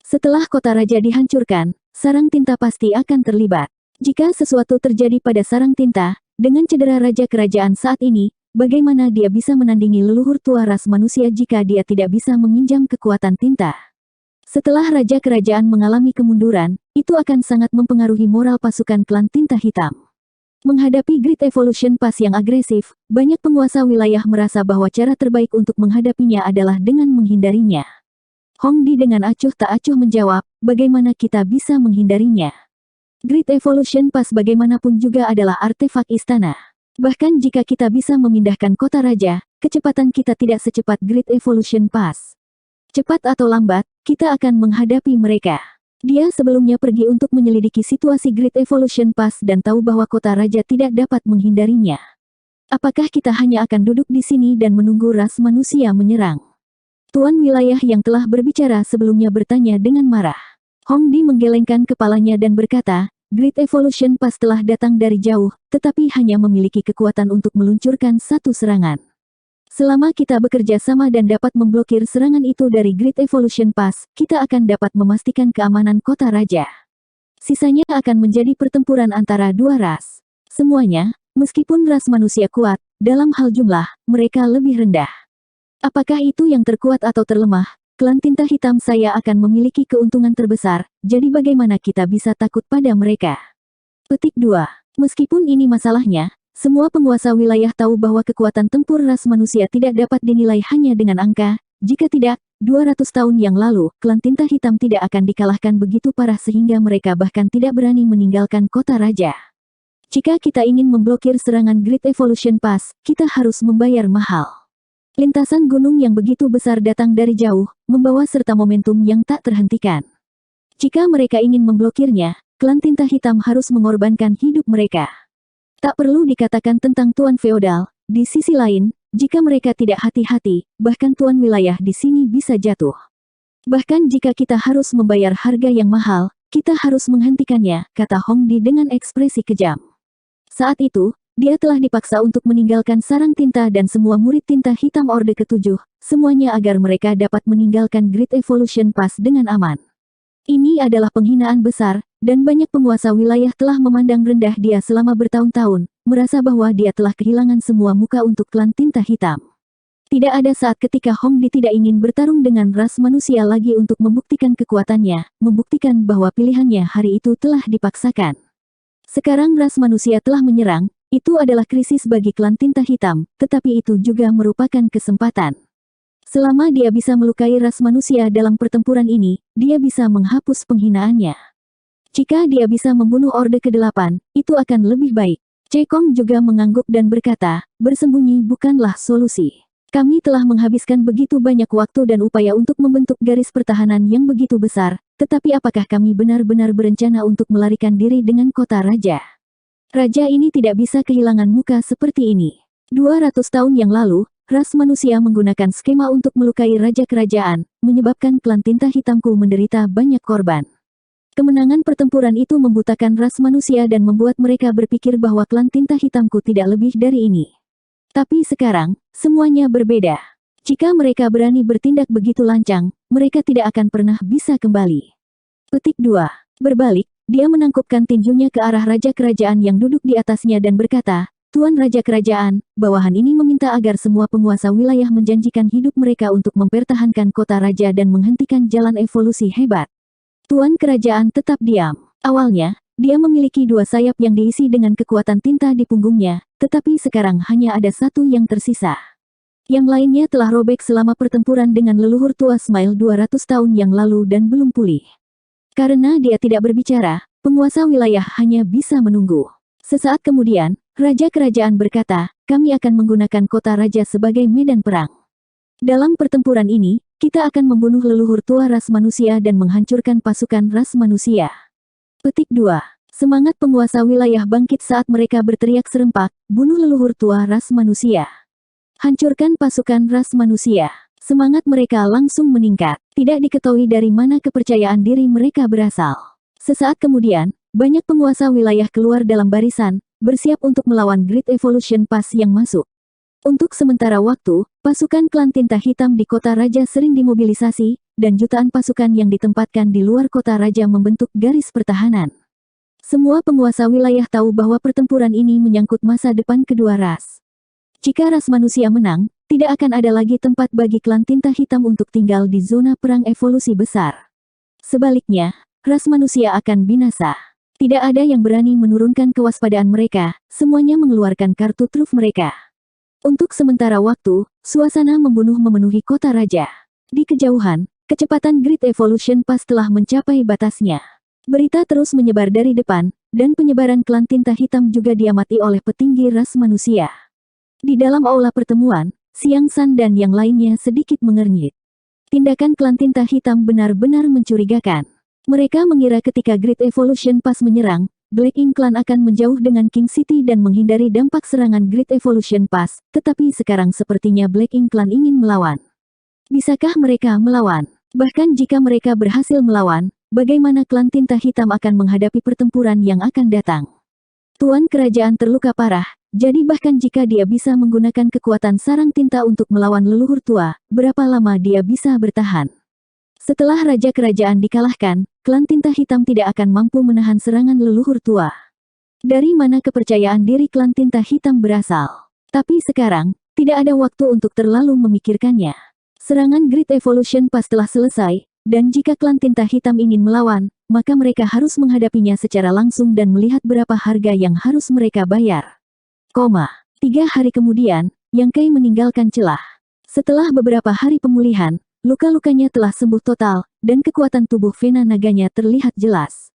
Setelah kota raja dihancurkan, sarang tinta pasti akan terlibat. Jika sesuatu terjadi pada sarang tinta, dengan cedera raja kerajaan saat ini, bagaimana dia bisa menandingi leluhur tua ras manusia jika dia tidak bisa meminjam kekuatan tinta? Setelah raja kerajaan mengalami kemunduran, itu akan sangat mempengaruhi moral pasukan klan tinta hitam. Menghadapi Great Evolution Pass yang agresif, banyak penguasa wilayah merasa bahwa cara terbaik untuk menghadapinya adalah dengan menghindarinya. Hong Di dengan acuh tak acuh menjawab, bagaimana kita bisa menghindarinya? Great Evolution Pass bagaimanapun juga adalah artefak istana. Bahkan jika kita bisa memindahkan kota raja, kecepatan kita tidak secepat Great Evolution Pass. Cepat atau lambat, kita akan menghadapi mereka. Dia sebelumnya pergi untuk menyelidiki situasi Great Evolution Pass dan tahu bahwa kota raja tidak dapat menghindarinya. Apakah kita hanya akan duduk di sini dan menunggu ras manusia menyerang? Tuan wilayah yang telah berbicara sebelumnya bertanya dengan marah. Hong Di menggelengkan kepalanya dan berkata, Great Evolution Pass telah datang dari jauh, tetapi hanya memiliki kekuatan untuk meluncurkan satu serangan. Selama kita bekerja sama dan dapat memblokir serangan itu dari Great Evolution Pass, kita akan dapat memastikan keamanan kota raja. Sisanya akan menjadi pertempuran antara dua ras. Semuanya, meskipun ras manusia kuat, dalam hal jumlah, mereka lebih rendah. Apakah itu yang terkuat atau terlemah? Klan tinta hitam saya akan memiliki keuntungan terbesar, jadi bagaimana kita bisa takut pada mereka? Petik 2. Meskipun ini masalahnya, semua penguasa wilayah tahu bahwa kekuatan tempur ras manusia tidak dapat dinilai hanya dengan angka. Jika tidak, 200 tahun yang lalu, klan tinta hitam tidak akan dikalahkan begitu parah sehingga mereka bahkan tidak berani meninggalkan kota raja. Jika kita ingin memblokir serangan Great Evolution Pass, kita harus membayar mahal. Lintasan gunung yang begitu besar datang dari jauh, membawa serta momentum yang tak terhentikan. Jika mereka ingin memblokirnya, klan tinta hitam harus mengorbankan hidup mereka. Tak perlu dikatakan tentang tuan feodal, di sisi lain, jika mereka tidak hati-hati, bahkan tuan wilayah di sini bisa jatuh. Bahkan jika kita harus membayar harga yang mahal, kita harus menghentikannya, kata Hong Di dengan ekspresi kejam. Saat itu, dia telah dipaksa untuk meninggalkan sarang tinta dan semua murid tinta hitam Orde ke-7, semuanya agar mereka dapat meninggalkan Great Evolution Pass dengan aman. Ini adalah penghinaan besar, dan banyak penguasa wilayah telah memandang rendah dia selama bertahun-tahun, merasa bahwa dia telah kehilangan semua muka untuk klan tinta hitam. Tidak ada saat ketika Hong Di tidak ingin bertarung dengan ras manusia lagi untuk membuktikan kekuatannya, membuktikan bahwa pilihannya hari itu telah dipaksakan. Sekarang ras manusia telah menyerang, itu adalah krisis bagi klan tinta hitam, tetapi itu juga merupakan kesempatan. Selama dia bisa melukai ras manusia dalam pertempuran ini, dia bisa menghapus penghinaannya. Jika dia bisa membunuh Orde ke-8, itu akan lebih baik. Cekong juga mengangguk dan berkata, bersembunyi bukanlah solusi. Kami telah menghabiskan begitu banyak waktu dan upaya untuk membentuk garis pertahanan yang begitu besar, tetapi apakah kami benar-benar berencana untuk melarikan diri dengan kota raja? Raja ini tidak bisa kehilangan muka seperti ini. 200 tahun yang lalu, ras manusia menggunakan skema untuk melukai raja kerajaan, menyebabkan klan tinta hitamku menderita banyak korban. Kemenangan pertempuran itu membutakan ras manusia dan membuat mereka berpikir bahwa klan tinta hitamku tidak lebih dari ini. Tapi sekarang, semuanya berbeda. Jika mereka berani bertindak begitu lancang, mereka tidak akan pernah bisa kembali. Petik 2. Berbalik, dia menangkupkan tinjunya ke arah raja kerajaan yang duduk di atasnya dan berkata, Tuan Raja Kerajaan, bawahan ini meminta agar semua penguasa wilayah menjanjikan hidup mereka untuk mempertahankan kota raja dan menghentikan jalan evolusi hebat. Tuan Kerajaan tetap diam. Awalnya, dia memiliki 2 sayap yang diisi dengan kekuatan tinta di punggungnya, tetapi sekarang hanya ada 1 yang tersisa. Yang lainnya telah robek selama pertempuran dengan leluhur tua Smile 200 tahun yang lalu dan belum pulih. Karena dia tidak berbicara, penguasa wilayah hanya bisa menunggu. Sesaat kemudian, Raja Kerajaan berkata, kami akan menggunakan kota raja sebagai medan perang. Dalam pertempuran ini, kita akan membunuh leluhur tua ras manusia dan menghancurkan pasukan ras manusia. Petik 2. Semangat penguasa wilayah bangkit saat mereka berteriak serempak, bunuh leluhur tua ras manusia. Hancurkan pasukan ras manusia. Semangat mereka langsung meningkat. Tidak diketahui dari mana kepercayaan diri mereka berasal. Sesaat kemudian, banyak penguasa wilayah keluar dalam barisan, bersiap untuk melawan Great Evolution Pass yang masuk. Untuk sementara waktu, pasukan klan tinta hitam di kota raja sering dimobilisasi, dan jutaan pasukan yang ditempatkan di luar kota raja membentuk garis pertahanan. Semua penguasa wilayah tahu bahwa pertempuran ini menyangkut masa depan kedua ras. Jika ras manusia menang, tidak akan ada lagi tempat bagi klan tinta hitam untuk tinggal di zona perang evolusi besar. Sebaliknya, ras manusia akan binasa. Tidak ada yang berani menurunkan kewaspadaan mereka, semuanya mengeluarkan kartu truf mereka. Untuk sementara waktu, suasana membunuh memenuhi kota raja. Di kejauhan, kecepatan Great Evolution Pass telah mencapai batasnya. Berita terus menyebar dari depan, dan penyebaran klan tinta hitam juga diamati oleh petinggi ras manusia. Di dalam aula pertemuan, Xiang San dan yang lainnya sedikit mengernyit. Tindakan klan tinta hitam benar-benar mencurigakan. Mereka mengira ketika Great Evolution Pass menyerang, Black Ink Clan akan menjauh dengan King City dan menghindari dampak serangan Great Evolution Pass, tetapi sekarang sepertinya Black Ink Clan ingin melawan. Bisakah mereka melawan? Bahkan jika mereka berhasil melawan, bagaimana klan tinta hitam akan menghadapi pertempuran yang akan datang? Tuan Kerajaan terluka parah, jadi bahkan jika dia bisa menggunakan kekuatan sarang tinta untuk melawan leluhur tua, berapa lama dia bisa bertahan? Setelah Raja Kerajaan dikalahkan, klan tinta hitam tidak akan mampu menahan serangan leluhur tua. Dari mana kepercayaan diri klan tinta hitam berasal? Tapi sekarang, tidak ada waktu untuk terlalu memikirkannya. Serangan Great Evolution Pass telah selesai, dan jika klan tinta hitam ingin melawan, maka mereka harus menghadapinya secara langsung dan melihat berapa harga yang harus mereka bayar. 3 hari kemudian, Yang Kai meninggalkan celah. Setelah beberapa hari pemulihan, luka-lukanya telah sembuh total, dan kekuatan tubuh Vena naganya terlihat jelas.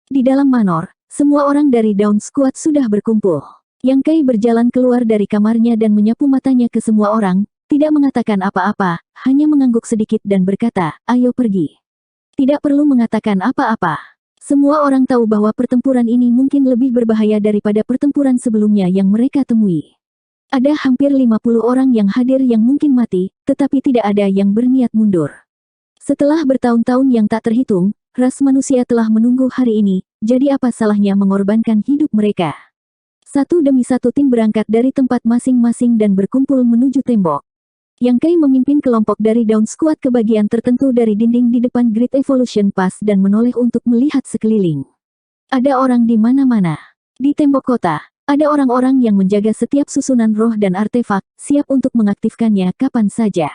Di dalam manor, semua orang dari Dawn Squad sudah berkumpul. Yang Kai berjalan keluar dari kamarnya dan menyapu matanya ke semua orang, tidak mengatakan apa-apa, hanya mengangguk sedikit dan berkata, ayo pergi. Tidak perlu mengatakan apa-apa. Semua orang tahu bahwa pertempuran ini mungkin lebih berbahaya daripada pertempuran sebelumnya yang mereka temui. Ada hampir 50 orang yang hadir yang mungkin mati, tetapi tidak ada yang berniat mundur. Setelah bertahun-tahun yang tak terhitung, ras manusia telah menunggu hari ini, jadi apa salahnya mengorbankan hidup mereka? Satu demi satu tim berangkat dari tempat masing-masing dan berkumpul menuju tembok. Yang Kai memimpin kelompok dari Dawn Squad ke bagian tertentu dari dinding di depan Great Evolution Pass dan menoleh untuk melihat sekeliling. Ada orang di mana-mana. Di tembok kota, ada orang-orang yang menjaga setiap susunan roh dan artefak, siap untuk mengaktifkannya kapan saja.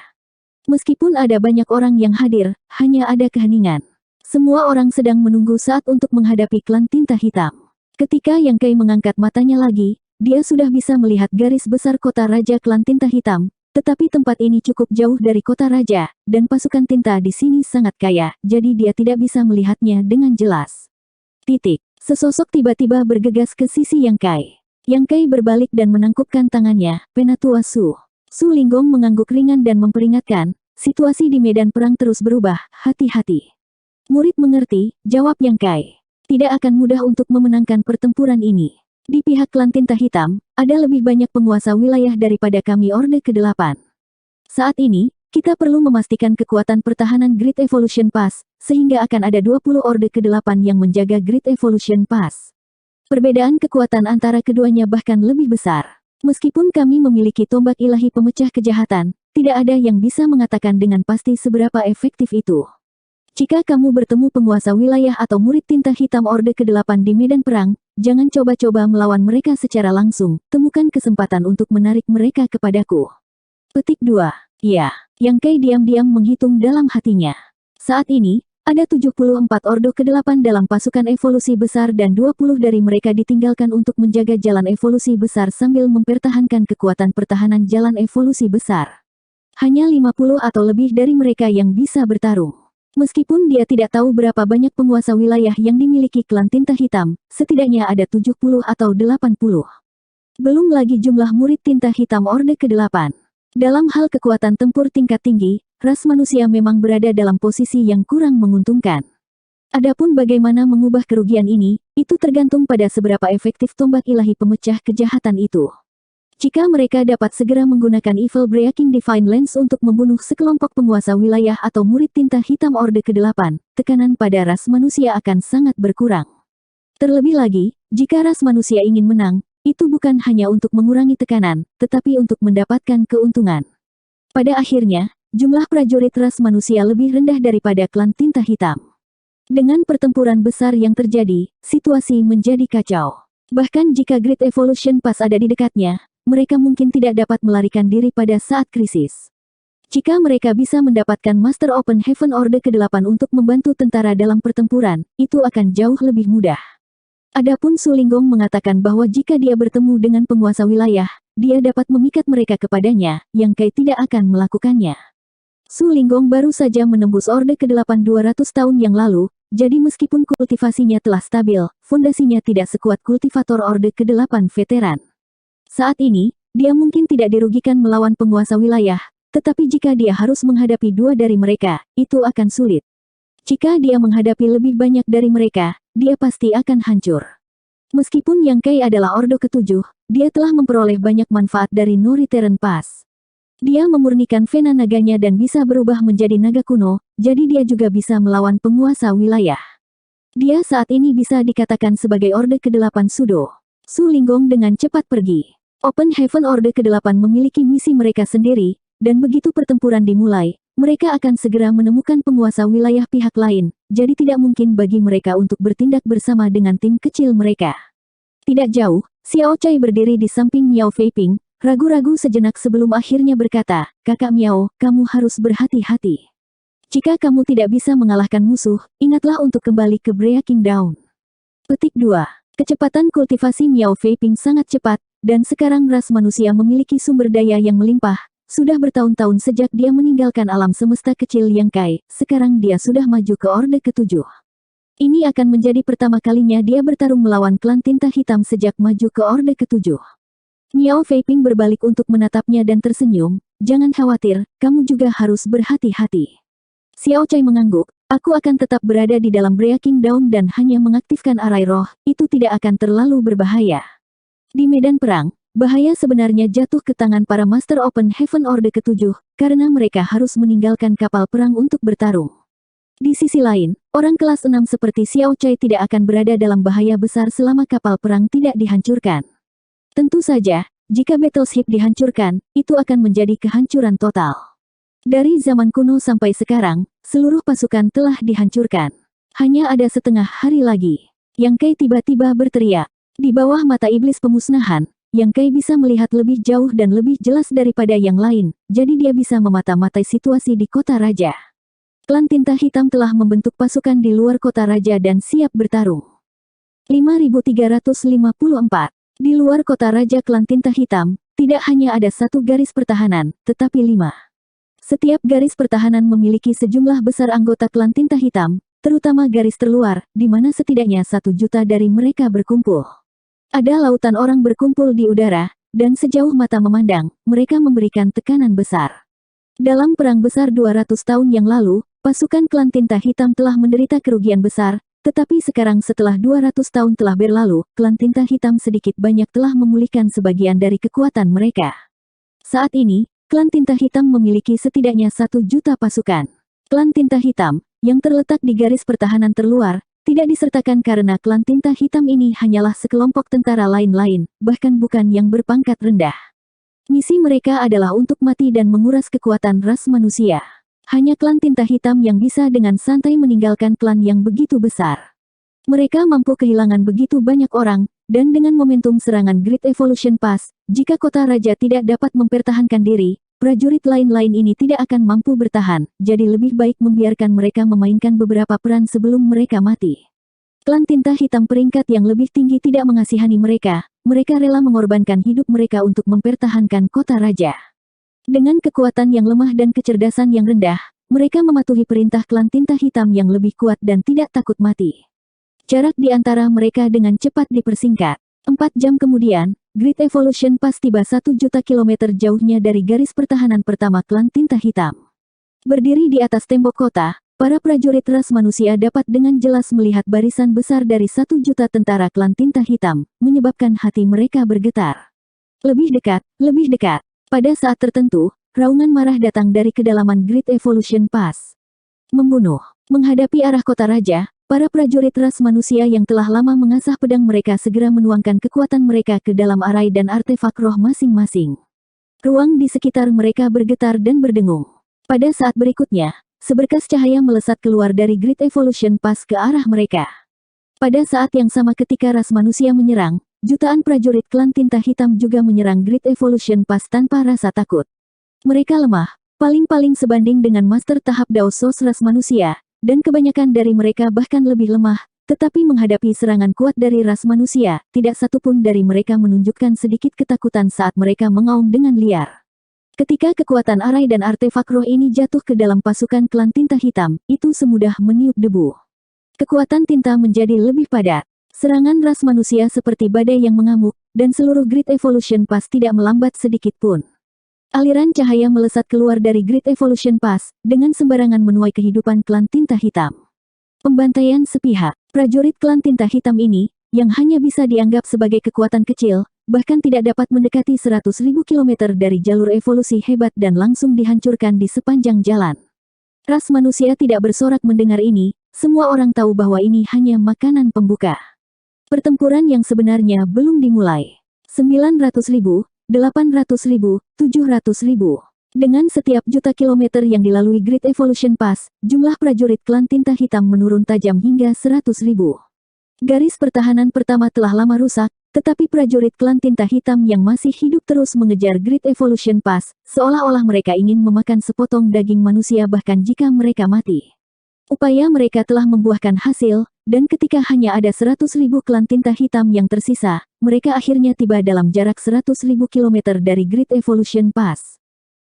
Meskipun ada banyak orang yang hadir, hanya ada keheningan. Semua orang sedang menunggu saat untuk menghadapi klan tinta hitam. Ketika Yang Kai mengangkat matanya lagi, dia sudah bisa melihat garis besar kota raja klan tinta hitam, tetapi tempat ini cukup jauh dari kota raja, dan pasukan tinta di sini sangat kaya, jadi dia tidak bisa melihatnya dengan jelas. Sesosok tiba-tiba bergegas ke sisi Yang Kai. Yang Kai berbalik dan menangkupkan tangannya, Penatua Su. Su Linggong mengangguk ringan dan memperingatkan, situasi di medan perang terus berubah, hati-hati. Murid mengerti, jawab Yang Kai. Tidak akan mudah untuk memenangkan pertempuran ini. Di pihak klan tinta hitam, ada lebih banyak penguasa wilayah daripada kami Orde ke-8. Saat ini, kita perlu memastikan kekuatan pertahanan Great Evolution Pass, sehingga akan ada 20 Orde ke-8 yang menjaga Great Evolution Pass. Perbedaan kekuatan antara keduanya bahkan lebih besar. Meskipun kami memiliki tombak ilahi pemecah kejahatan, tidak ada yang bisa mengatakan dengan pasti seberapa efektif itu. Jika kamu bertemu penguasa wilayah atau murid tinta hitam Orde ke-8 di medan perang, jangan coba-coba melawan mereka secara langsung, temukan kesempatan untuk menarik mereka kepadaku. Petik 2. Ya, Yang Kai diam-diam menghitung dalam hatinya. Saat ini, ada 74 Orde ke-8 dalam pasukan evolusi besar dan 20 dari mereka ditinggalkan untuk menjaga jalan evolusi besar sambil mempertahankan kekuatan pertahanan jalan evolusi besar. Hanya 50 atau lebih dari mereka yang bisa bertarung. Meskipun dia tidak tahu berapa banyak penguasa wilayah yang dimiliki klan tinta hitam, setidaknya ada 70 atau 80. Belum lagi jumlah murid tinta hitam Orde ke-8. Dalam hal kekuatan tempur tingkat tinggi, ras manusia memang berada dalam posisi yang kurang menguntungkan. Adapun bagaimana mengubah kerugian ini, itu tergantung pada seberapa efektif tombak ilahi pemecah kejahatan itu. Jika mereka dapat segera menggunakan Evil Breaking Divine Lens untuk membunuh sekelompok penguasa wilayah atau murid tinta hitam Orde ke-8, tekanan pada ras manusia akan sangat berkurang. Terlebih lagi, jika ras manusia ingin menang, itu bukan hanya untuk mengurangi tekanan, tetapi untuk mendapatkan keuntungan. Pada akhirnya, jumlah prajurit ras manusia lebih rendah daripada klan tinta hitam. Dengan pertempuran besar yang terjadi, situasi menjadi kacau. Bahkan jika Great Evolution Pass ada di dekatnya, mereka mungkin tidak dapat melarikan diri pada saat krisis. Jika mereka bisa mendapatkan Master Open Heaven Orde ke-8 untuk membantu tentara dalam pertempuran, itu akan jauh lebih mudah. Adapun Su Linggong mengatakan bahwa jika dia bertemu dengan penguasa wilayah, dia dapat memikat mereka kepadanya, Yang Kai tidak akan melakukannya. Su Linggong baru saja menembus Orde ke-8 200 tahun yang lalu, jadi meskipun kultivasinya telah stabil, fondasinya tidak sekuat kultivator Orde ke-8 veteran. Saat ini, dia mungkin tidak dirugikan melawan penguasa wilayah, tetapi jika dia harus menghadapi dua dari mereka, itu akan sulit. Jika dia menghadapi lebih banyak dari mereka, dia pasti akan hancur. Meskipun Yang Kai adalah Orde ke-7, dia telah memperoleh banyak manfaat dari No Return Pass. Dia memurnikan vena naganya dan bisa berubah menjadi naga kuno, jadi dia juga bisa melawan penguasa wilayah. Dia saat ini bisa dikatakan sebagai Orde ke-8 Sudo. Su Linggong dengan cepat pergi. Open Heaven Orde ke-8 memiliki misi mereka sendiri, dan begitu pertempuran dimulai, mereka akan segera menemukan penguasa wilayah pihak lain, jadi tidak mungkin bagi mereka untuk bertindak bersama dengan tim kecil mereka. Tidak jauh, Xiao Chai berdiri di samping Miao Feiping, ragu-ragu sejenak sebelum akhirnya berkata, "Kakak Miao, kamu harus berhati-hati. Jika kamu tidak bisa mengalahkan musuh, ingatlah untuk kembali ke Breaking Dawn." Petik 2. Kecepatan kultivasi Miao Feiping sangat cepat, dan sekarang ras manusia memiliki sumber daya yang melimpah. Sudah bertahun-tahun sejak dia meninggalkan alam semesta kecil Yang Kai, sekarang dia sudah maju ke Orde ke-7. Ini akan menjadi pertama kalinya dia bertarung melawan klan tinta hitam sejak maju ke Orde ke-7. Miao Feiping berbalik untuk menatapnya dan tersenyum, "Jangan khawatir, kamu juga harus berhati-hati." Xiao Chai mengangguk, "Aku akan tetap berada di dalam Breaking Dawn dan hanya mengaktifkan arai roh, itu tidak akan terlalu berbahaya." Di medan perang, bahaya sebenarnya jatuh ke tangan para Master Open Heaven Orde ke-7, karena mereka harus meninggalkan kapal perang untuk bertarung. Di sisi lain, orang kelas 6 seperti Xiao Chai tidak akan berada dalam bahaya besar selama kapal perang tidak dihancurkan. Tentu saja, jika battleship dihancurkan, itu akan menjadi kehancuran total. Dari zaman kuno sampai sekarang, seluruh pasukan telah dihancurkan. Hanya ada setengah hari lagi. Yang Kai tiba-tiba berteriak. Di bawah mata iblis pemusnahan, Yang Kai bisa melihat lebih jauh dan lebih jelas daripada yang lain, jadi dia bisa memata-matai situasi di kota raja. Klan tinta hitam telah membentuk pasukan di luar kota raja dan siap bertarung. 5354. Di luar kota raja klan tinta hitam, tidak hanya ada satu garis pertahanan, tetapi 5. Setiap garis pertahanan memiliki sejumlah besar anggota klan tinta hitam, terutama garis terluar, di mana setidaknya 1 juta dari mereka berkumpul. Ada lautan orang berkumpul di udara, dan sejauh mata memandang, mereka memberikan tekanan besar. Dalam perang besar 200 tahun yang lalu, pasukan klan tinta hitam telah menderita kerugian besar, tetapi sekarang setelah 200 tahun telah berlalu, klan tinta hitam sedikit banyak telah memulihkan sebagian dari kekuatan mereka. Saat ini, Klan Tinta Hitam memiliki setidaknya 1 juta pasukan. Klan Tinta Hitam, yang terletak di garis pertahanan terluar, tidak disertakan karena klan Tinta Hitam ini hanyalah sekelompok tentara lain-lain, bahkan bukan yang berpangkat rendah. Misi mereka adalah untuk mati dan menguras kekuatan ras manusia. Hanya klan Tinta Hitam yang bisa dengan santai meninggalkan klan yang begitu besar. Mereka mampu kehilangan begitu banyak orang, dan dengan momentum serangan Great Evolution Pass, jika kota raja tidak dapat mempertahankan diri, prajurit lain-lain ini tidak akan mampu bertahan, jadi lebih baik membiarkan mereka memainkan beberapa peran sebelum mereka mati. Klan Tinta Hitam peringkat yang lebih tinggi tidak mengasihani mereka rela mengorbankan hidup mereka untuk mempertahankan kota raja. Dengan kekuatan yang lemah dan kecerdasan yang rendah, mereka mematuhi perintah klan Tinta Hitam yang lebih kuat dan tidak takut mati. Jarak di antara mereka dengan cepat dipersingkat. 4 jam kemudian, Great Evolution Pass tiba 1 juta kilometer jauhnya dari garis pertahanan pertama klan Tinta Hitam. Berdiri di atas tembok kota, para prajurit ras manusia dapat dengan jelas melihat barisan besar dari 1 juta tentara klan Tinta Hitam, menyebabkan hati mereka bergetar. Lebih dekat, lebih dekat. Pada saat tertentu, raungan marah datang dari kedalaman Great Evolution Pass. Membunuh. Menghadapi arah kota raja, para prajurit ras manusia yang telah lama mengasah pedang mereka segera menuangkan kekuatan mereka ke dalam arai dan artefak roh masing-masing. Ruang di sekitar mereka bergetar dan berdengung. Pada saat berikutnya, seberkas cahaya melesat keluar dari Great Evolution Pass ke arah mereka. Pada saat yang sama ketika ras manusia menyerang, jutaan prajurit klan Tinta Hitam juga menyerang Great Evolution Pass tanpa rasa takut. Mereka lemah, paling-paling sebanding dengan master tahap Daosos ras manusia, dan kebanyakan dari mereka bahkan lebih lemah, tetapi menghadapi serangan kuat dari ras manusia, tidak satupun dari mereka menunjukkan sedikit ketakutan saat mereka mengaum dengan liar. Ketika kekuatan arai dan artefak roh ini jatuh ke dalam pasukan klan Tinta Hitam, itu semudah meniup debu. Kekuatan tinta menjadi lebih padat. Serangan ras manusia seperti badai yang mengamuk, dan seluruh Great Evolution Pass tidak melambat sedikit pun. Aliran cahaya melesat keluar dari Great Evolution Pass, dengan sembarangan menuai kehidupan klan Tinta Hitam. Pembantaian sepihak. Prajurit klan Tinta Hitam ini, yang hanya bisa dianggap sebagai kekuatan kecil, bahkan tidak dapat mendekati 100.000 kilometer dari jalur evolusi hebat dan langsung dihancurkan di sepanjang jalan. Ras manusia tidak bersorak mendengar ini, semua orang tahu bahwa ini hanya makanan pembuka. Pertempuran yang sebenarnya belum dimulai. 900.000, 800.000, 700.000. Dengan setiap juta kilometer yang dilalui Great Evolution Pass, jumlah prajurit klan Tinta Hitam menurun tajam hingga 100.000. Garis pertahanan pertama telah lama rusak, tetapi prajurit klan Tinta Hitam yang masih hidup terus mengejar Great Evolution Pass, seolah-olah mereka ingin memakan sepotong daging manusia bahkan jika mereka mati. Upaya mereka telah membuahkan hasil, dan ketika hanya ada 100.000 klan Tinta Hitam yang tersisa, mereka akhirnya tiba dalam jarak 100.000 kilometer dari Great Evolution Pass.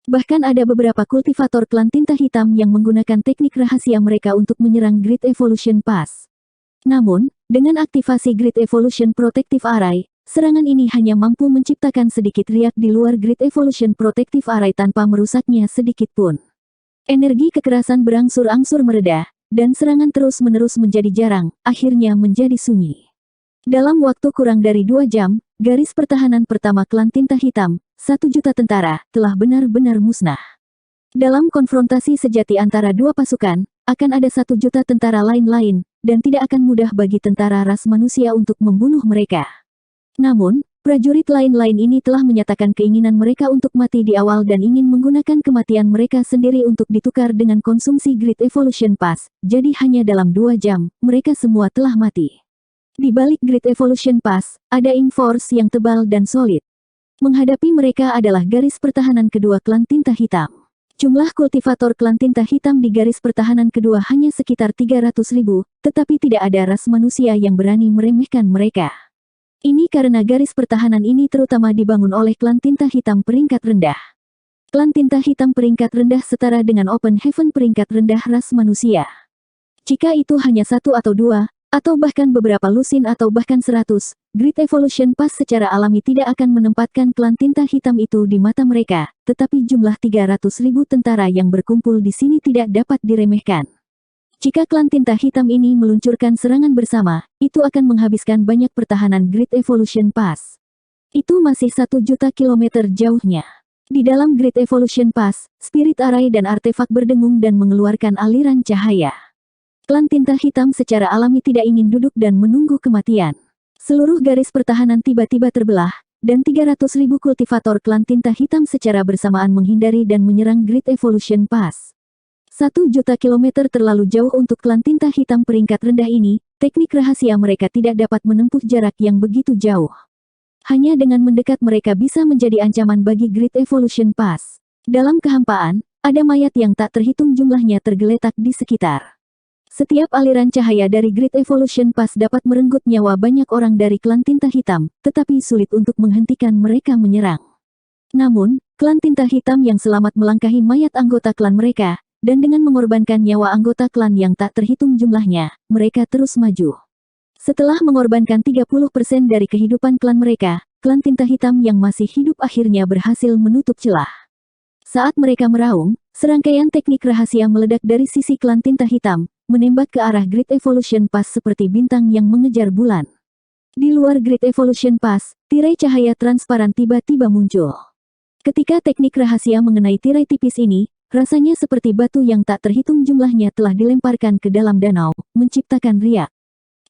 Bahkan ada beberapa kultivator klan Tinta Hitam yang menggunakan teknik rahasia mereka untuk menyerang Great Evolution Pass. Namun, dengan aktivasi Great Evolution Protective Array, serangan ini hanya mampu menciptakan sedikit riak di luar Great Evolution Protective Array tanpa merusaknya sedikit pun. Energi kekerasan berangsur-angsur mereda, dan serangan terus-menerus menjadi jarang, akhirnya menjadi sunyi. Dalam waktu kurang dari 2 jam, garis pertahanan pertama klan Tinta Hitam, 1 juta tentara, telah benar-benar musnah. Dalam konfrontasi sejati antara dua pasukan, akan ada 1 juta tentara lain-lain, dan tidak akan mudah bagi tentara ras manusia untuk membunuh mereka. Namun, prajurit lain-lain ini telah menyatakan keinginan mereka untuk mati di awal dan ingin menggunakan kematian mereka sendiri untuk ditukar dengan konsumsi Great Evolution Pass, jadi hanya dalam 2 jam, mereka semua telah mati. Di balik Great Evolution Pass, ada ink force yang tebal dan solid. Menghadapi mereka adalah garis pertahanan kedua klan Tinta Hitam. Jumlah kultivator klan Tinta Hitam di garis pertahanan kedua hanya sekitar 300.000, tetapi tidak ada ras manusia yang berani meremehkan mereka. Ini karena garis pertahanan ini terutama dibangun oleh klan Tinta Hitam peringkat rendah. Klan Tinta Hitam peringkat rendah setara dengan Open Heaven peringkat rendah ras manusia. Jika itu hanya 1 atau 2, atau bahkan beberapa lusin atau bahkan 100, Great Evolution Pass secara alami tidak akan menempatkan klan Tinta Hitam itu di mata mereka, tetapi jumlah 300.000 tentara yang berkumpul di sini tidak dapat diremehkan. Jika klan Tinta Hitam ini meluncurkan serangan bersama, itu akan menghabiskan banyak pertahanan Great Evolution Pass. Itu masih 1 juta kilometer jauhnya. Di dalam Great Evolution Pass, spirit arai dan artefak berdengung dan mengeluarkan aliran cahaya. Klan tinta hitam secara alami tidak ingin duduk dan menunggu kematian. Seluruh garis pertahanan tiba-tiba terbelah, dan 300.000 kultivator klan tinta hitam secara bersamaan menghindari dan menyerang Great Evolution Pass. 1 juta kilometer terlalu jauh untuk klan tinta hitam peringkat rendah ini, teknik rahasia mereka tidak dapat menempuh jarak yang begitu jauh. Hanya dengan mendekat mereka bisa menjadi ancaman bagi Great Evolution Pass. Dalam kehampaan, ada mayat yang tak terhitung jumlahnya tergeletak di sekitar. Setiap aliran cahaya dari Great Evolution Pass dapat merenggut nyawa banyak orang dari klan tinta hitam, tetapi sulit untuk menghentikan mereka menyerang. Namun, klan tinta hitam yang selamat melangkahi mayat anggota klan mereka, dan dengan mengorbankan nyawa anggota klan yang tak terhitung jumlahnya, mereka terus maju. Setelah mengorbankan 30% dari kehidupan klan mereka, klan tinta hitam yang masih hidup akhirnya berhasil menutup celah. Saat mereka meraung, serangkaian teknik rahasia meledak dari sisi klan tinta hitam, menembak ke arah Great Evolution Pass seperti bintang yang mengejar bulan. Di luar Great Evolution Pass, tirai cahaya transparan tiba-tiba muncul. Ketika teknik rahasia mengenai tirai tipis ini, rasanya seperti batu yang tak terhitung jumlahnya telah dilemparkan ke dalam danau, menciptakan riak.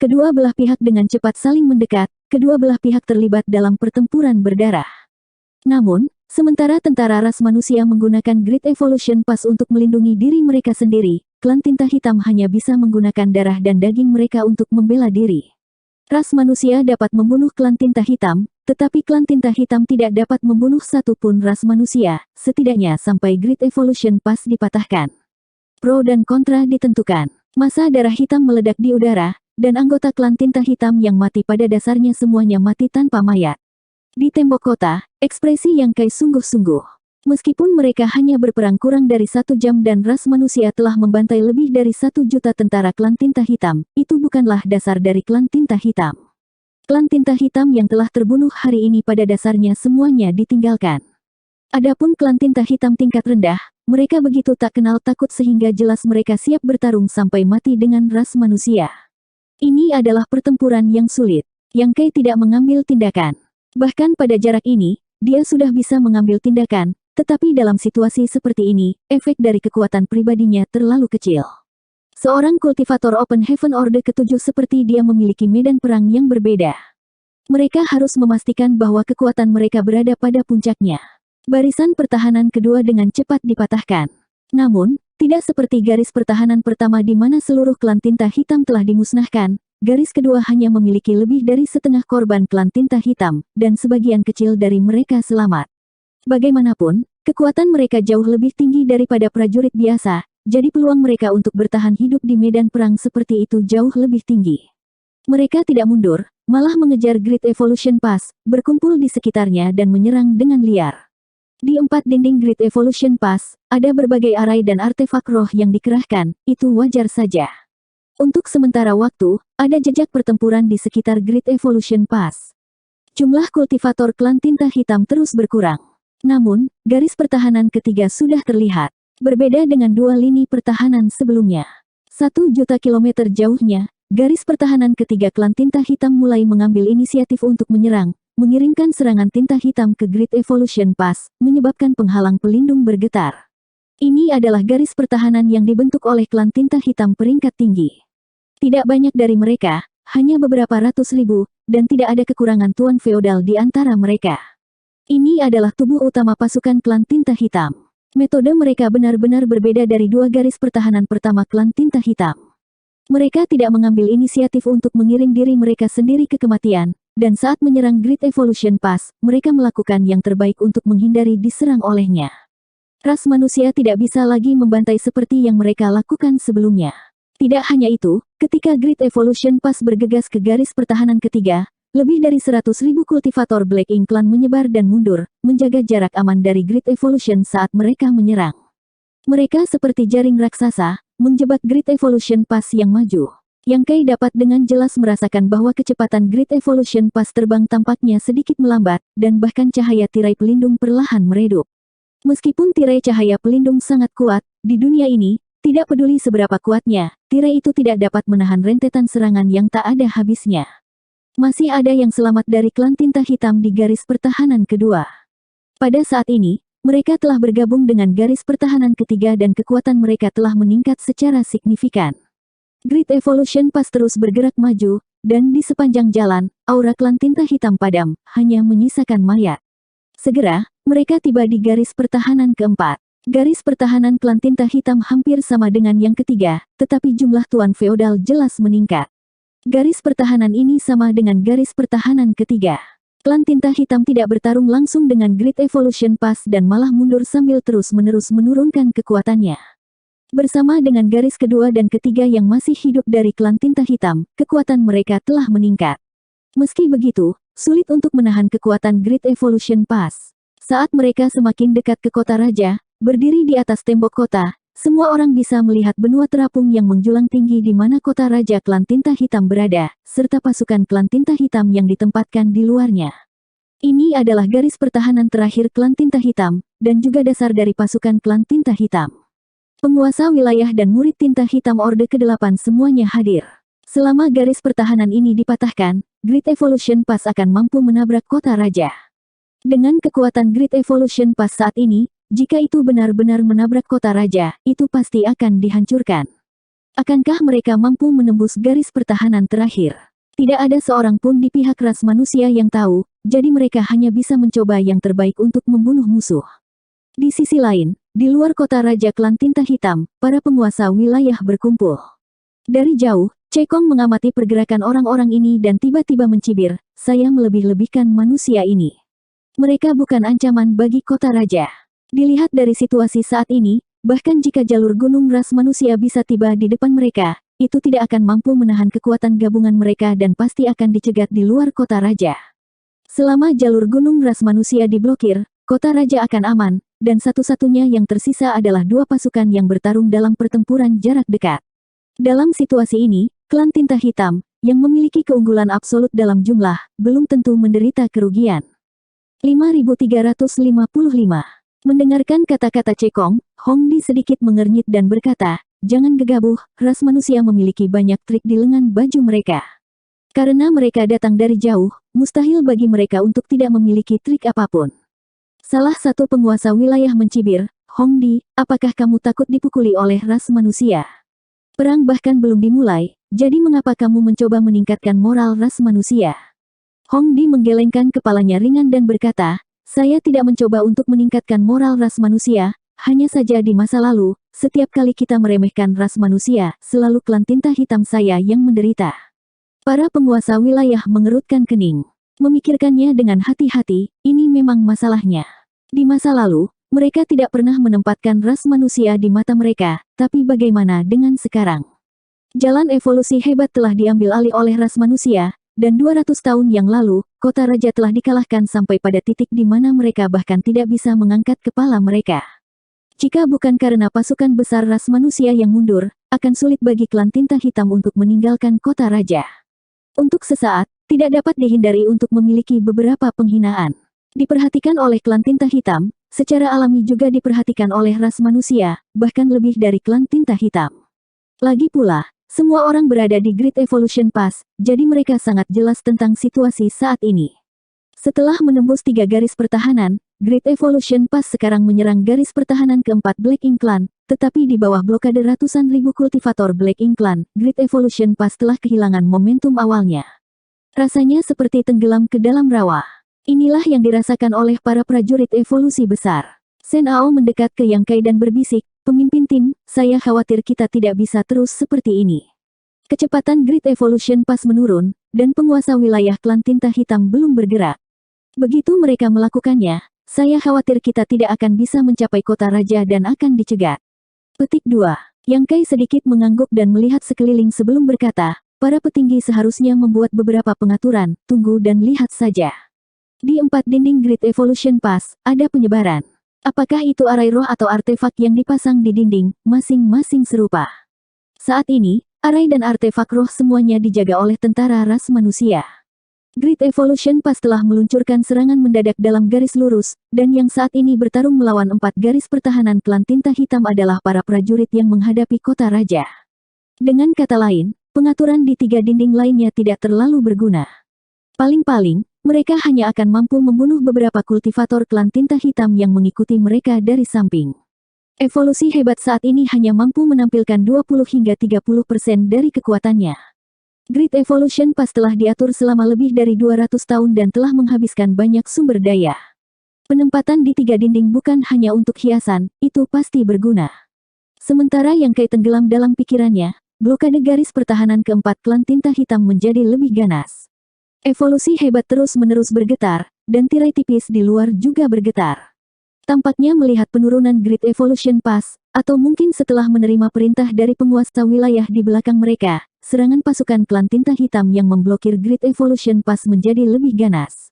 Kedua belah pihak dengan cepat saling mendekat, kedua belah pihak terlibat dalam pertempuran berdarah. Namun, sementara tentara ras manusia menggunakan Great Evolution Pass untuk melindungi diri mereka sendiri, klan tinta hitam hanya bisa menggunakan darah dan daging mereka untuk membela diri. Ras manusia dapat membunuh klan tinta hitam, tetapi klan tinta hitam tidak dapat membunuh satupun ras manusia, setidaknya sampai Great Evolution Pass dipatahkan. Pro dan kontra ditentukan. Massa darah hitam meledak di udara, dan anggota klan tinta hitam yang mati pada dasarnya semuanya mati tanpa mayat. Di tembok kota, ekspresi Yang Kai sungguh-sungguh. Meskipun mereka hanya berperang kurang dari 1 jam dan ras manusia telah membantai lebih dari 1 juta tentara klan tinta hitam, itu bukanlah dasar dari klan tinta hitam. Klan tinta hitam yang telah terbunuh hari ini pada dasarnya semuanya ditinggalkan. Adapun klan tinta hitam tingkat rendah, mereka begitu tak kenal takut sehingga jelas mereka siap bertarung sampai mati dengan ras manusia. Ini adalah pertempuran yang sulit. Yang Kai tidak mengambil tindakan. Bahkan pada jarak ini, dia sudah bisa mengambil tindakan, tetapi dalam situasi seperti ini, efek dari kekuatan pribadinya terlalu kecil. Seorang kultivator Open Heaven Orde ke-7 seperti dia memiliki medan perang yang berbeda. Mereka harus memastikan bahwa kekuatan mereka berada pada puncaknya. Barisan pertahanan kedua dengan cepat dipatahkan. Namun, tidak seperti garis pertahanan pertama di mana seluruh klan tinta hitam telah dimusnahkan, garis kedua hanya memiliki lebih dari setengah korban klan tinta hitam, dan sebagian kecil dari mereka selamat. Bagaimanapun, kekuatan mereka jauh lebih tinggi daripada prajurit biasa, jadi peluang mereka untuk bertahan hidup di medan perang seperti itu jauh lebih tinggi. Mereka tidak mundur, malah mengejar Great Evolution Pass, berkumpul di sekitarnya dan menyerang dengan liar. Di 4 dinding Great Evolution Pass, ada berbagai arai dan artefak roh yang dikerahkan, itu wajar saja. Untuk sementara waktu, ada jejak pertempuran di sekitar Great Evolution Pass. Jumlah kultivator klan tinta hitam terus berkurang. Namun, garis pertahanan ketiga sudah terlihat. Berbeda dengan 2 lini pertahanan sebelumnya. 1 juta kilometer jauhnya, garis pertahanan ketiga klan tinta hitam mulai mengambil inisiatif untuk menyerang, mengirimkan serangan tinta hitam ke Great Evolution Pass, menyebabkan penghalang pelindung bergetar. Ini adalah garis pertahanan yang dibentuk oleh klan tinta hitam peringkat tinggi. Tidak banyak dari mereka, hanya beberapa ratus ribu, dan tidak ada kekurangan tuan feodal di antara mereka. Ini adalah tubuh utama pasukan klan tinta hitam. Metode mereka benar-benar berbeda dari 2 garis pertahanan pertama klan tinta hitam. Mereka tidak mengambil inisiatif untuk mengiring diri mereka sendiri ke kematian, dan saat menyerang Great Evolution Pass, mereka melakukan yang terbaik untuk menghindari diserang olehnya. Ras manusia tidak bisa lagi membantai seperti yang mereka lakukan sebelumnya. Tidak hanya itu, ketika Great Evolution Pass bergegas ke garis pertahanan ketiga, lebih dari 100.000 kultivator Black Ink Clan menyebar dan mundur, menjaga jarak aman dari Great Evolution saat mereka menyerang. Mereka seperti jaring raksasa, menjebak Great Evolution Pass yang maju. Yang Kai dapat dengan jelas merasakan bahwa kecepatan Great Evolution Pass terbang tampaknya sedikit melambat, dan bahkan cahaya tirai pelindung perlahan meredup. Meskipun tirai cahaya pelindung sangat kuat, di dunia ini, tidak peduli seberapa kuatnya, tirai itu tidak dapat menahan rentetan serangan yang tak ada habisnya. Masih ada yang selamat dari klan tinta hitam di garis pertahanan kedua. Pada saat ini, mereka telah bergabung dengan garis pertahanan ketiga dan kekuatan mereka telah meningkat secara signifikan. Great Evolution Pass terus bergerak maju, dan di sepanjang jalan, aura klan tinta hitam padam, hanya menyisakan mayat. Segera, mereka tiba di garis pertahanan keempat. Garis pertahanan klan tinta hitam hampir sama dengan yang ketiga, tetapi jumlah tuan feodal jelas meningkat. Garis pertahanan ini sama dengan garis pertahanan ketiga. Klan tinta hitam tidak bertarung langsung dengan Great Evolution Pass dan malah mundur sambil terus-menerus menurunkan kekuatannya. Bersama dengan garis kedua dan ketiga yang masih hidup dari klan tinta hitam, kekuatan mereka telah meningkat. Meski begitu, sulit untuk menahan kekuatan Great Evolution Pass. Saat mereka semakin dekat ke kota raja, berdiri di atas tembok kota, semua orang bisa melihat benua terapung yang menjulang tinggi di mana kota raja klan tinta hitam berada, serta pasukan klan tinta hitam yang ditempatkan di luarnya. Ini adalah garis pertahanan terakhir klan tinta hitam, dan juga dasar dari pasukan klan tinta hitam. Penguasa wilayah dan murid tinta hitam Orde ke-8 semuanya hadir. Selama garis pertahanan ini dipatahkan, Great Evolution Pass akan mampu menabrak kota raja. Dengan kekuatan Great Evolution Pass saat ini, jika itu benar-benar menabrak kota raja, itu pasti akan dihancurkan. Akankah mereka mampu menembus garis pertahanan terakhir? Tidak ada seorang pun di pihak ras manusia yang tahu, jadi mereka hanya bisa mencoba yang terbaik untuk membunuh musuh. Di sisi lain, di luar kota raja klan tinta hitam, para penguasa wilayah berkumpul. Dari jauh, Cekong mengamati pergerakan orang-orang ini dan tiba-tiba mencibir, saya melebih-lebihkan manusia ini. Mereka bukan ancaman bagi kota raja. Dilihat dari situasi saat ini, bahkan jika jalur gunung ras manusia bisa tiba di depan mereka, itu tidak akan mampu menahan kekuatan gabungan mereka dan pasti akan dicegat di luar kota raja. Selama jalur gunung ras manusia diblokir, kota raja akan aman, dan satu-satunya yang tersisa adalah dua pasukan yang bertarung dalam pertempuran jarak dekat. Dalam situasi ini, klan tinta hitam, yang memiliki keunggulan absolut dalam jumlah, belum tentu menderita kerugian. 5355. Mendengarkan kata-kata Cekong, Hongdi sedikit mengernyit dan berkata, jangan gegabah, ras manusia memiliki banyak trik di lengan baju mereka. Karena mereka datang dari jauh, mustahil bagi mereka untuk tidak memiliki trik apapun. Salah satu penguasa wilayah mencibir, Hongdi, apakah kamu takut dipukuli oleh ras manusia? Perang bahkan belum dimulai, jadi mengapa kamu mencoba meningkatkan moral ras manusia? Hongdi menggelengkan kepalanya ringan dan berkata, saya tidak mencoba untuk meningkatkan moral ras manusia, hanya saja di masa lalu, setiap kali kita meremehkan ras manusia, selalu klan tinta hitam saya yang menderita. Para penguasa wilayah mengerutkan kening. Memikirkannya dengan hati-hati, ini memang masalahnya. Di masa lalu, mereka tidak pernah menempatkan ras manusia di mata mereka, tapi bagaimana dengan sekarang? Jalan evolusi hebat telah diambil alih oleh ras manusia, dan 200 tahun yang lalu, kota raja telah dikalahkan sampai pada titik di mana mereka bahkan tidak bisa mengangkat kepala mereka. Jika bukan karena pasukan besar ras manusia yang mundur, akan sulit bagi klan tinta hitam untuk meninggalkan kota raja. Untuk sesaat, tidak dapat dihindari untuk memiliki beberapa penghinaan. Diperhatikan oleh klan tinta hitam, secara alami juga diperhatikan oleh ras manusia, bahkan lebih dari klan tinta hitam. Lagi pula, semua orang berada di Great Evolution Pass, jadi mereka sangat jelas tentang situasi saat ini. Setelah menembus 3 garis pertahanan, Great Evolution Pass sekarang menyerang garis pertahanan keempat Black Ink Clan, tetapi di bawah blokade ratusan ribu kultivator Black Ink Clan, Great Evolution Pass telah kehilangan momentum awalnya. Rasanya seperti tenggelam ke dalam rawa. Inilah yang dirasakan oleh para prajurit evolusi besar. Sen Ao mendekat ke Yang Kai dan berbisik, pemimpin tim, saya khawatir kita tidak bisa terus seperti ini. Kecepatan Great Evolution Pass menurun, dan penguasa wilayah klan tinta hitam belum bergerak. Begitu mereka melakukannya, saya khawatir kita tidak akan bisa mencapai kota raja dan akan dicegat. Petik 2. Yang Kai sedikit mengangguk dan melihat sekeliling sebelum berkata, para petinggi seharusnya membuat beberapa pengaturan, tunggu dan lihat saja. Di 4 dinding Great Evolution Pass, ada penyebaran. Apakah itu arai roh atau artefak yang dipasang di dinding, masing-masing serupa. Saat ini, arai dan artefak roh semuanya dijaga oleh tentara ras manusia. Great Evolution Pass telah meluncurkan serangan mendadak dalam garis lurus, dan yang saat ini bertarung melawan 4 garis pertahanan klan tinta hitam adalah para prajurit yang menghadapi kota raja. Dengan kata lain, pengaturan di 3 dinding lainnya tidak terlalu berguna. Paling-paling, mereka hanya akan mampu membunuh beberapa kultivator klan tinta hitam yang mengikuti mereka dari samping. Evolusi hebat saat ini hanya mampu menampilkan 20 hingga 30% dari kekuatannya. Great Evolution Pass telah diatur selama lebih dari 200 tahun dan telah menghabiskan banyak sumber daya. Penempatan di 3 dinding bukan hanya untuk hiasan, itu pasti berguna. Sementara yang Kai tenggelam dalam pikirannya, blokade garis pertahanan keempat klan tinta hitam menjadi lebih ganas. Evolusi hebat terus-menerus bergetar, dan tirai tipis di luar juga bergetar. Tampaknya melihat penurunan Great Evolution Pass, atau mungkin setelah menerima perintah dari penguasa wilayah di belakang mereka, serangan pasukan klan tinta hitam yang memblokir Great Evolution Pass menjadi lebih ganas.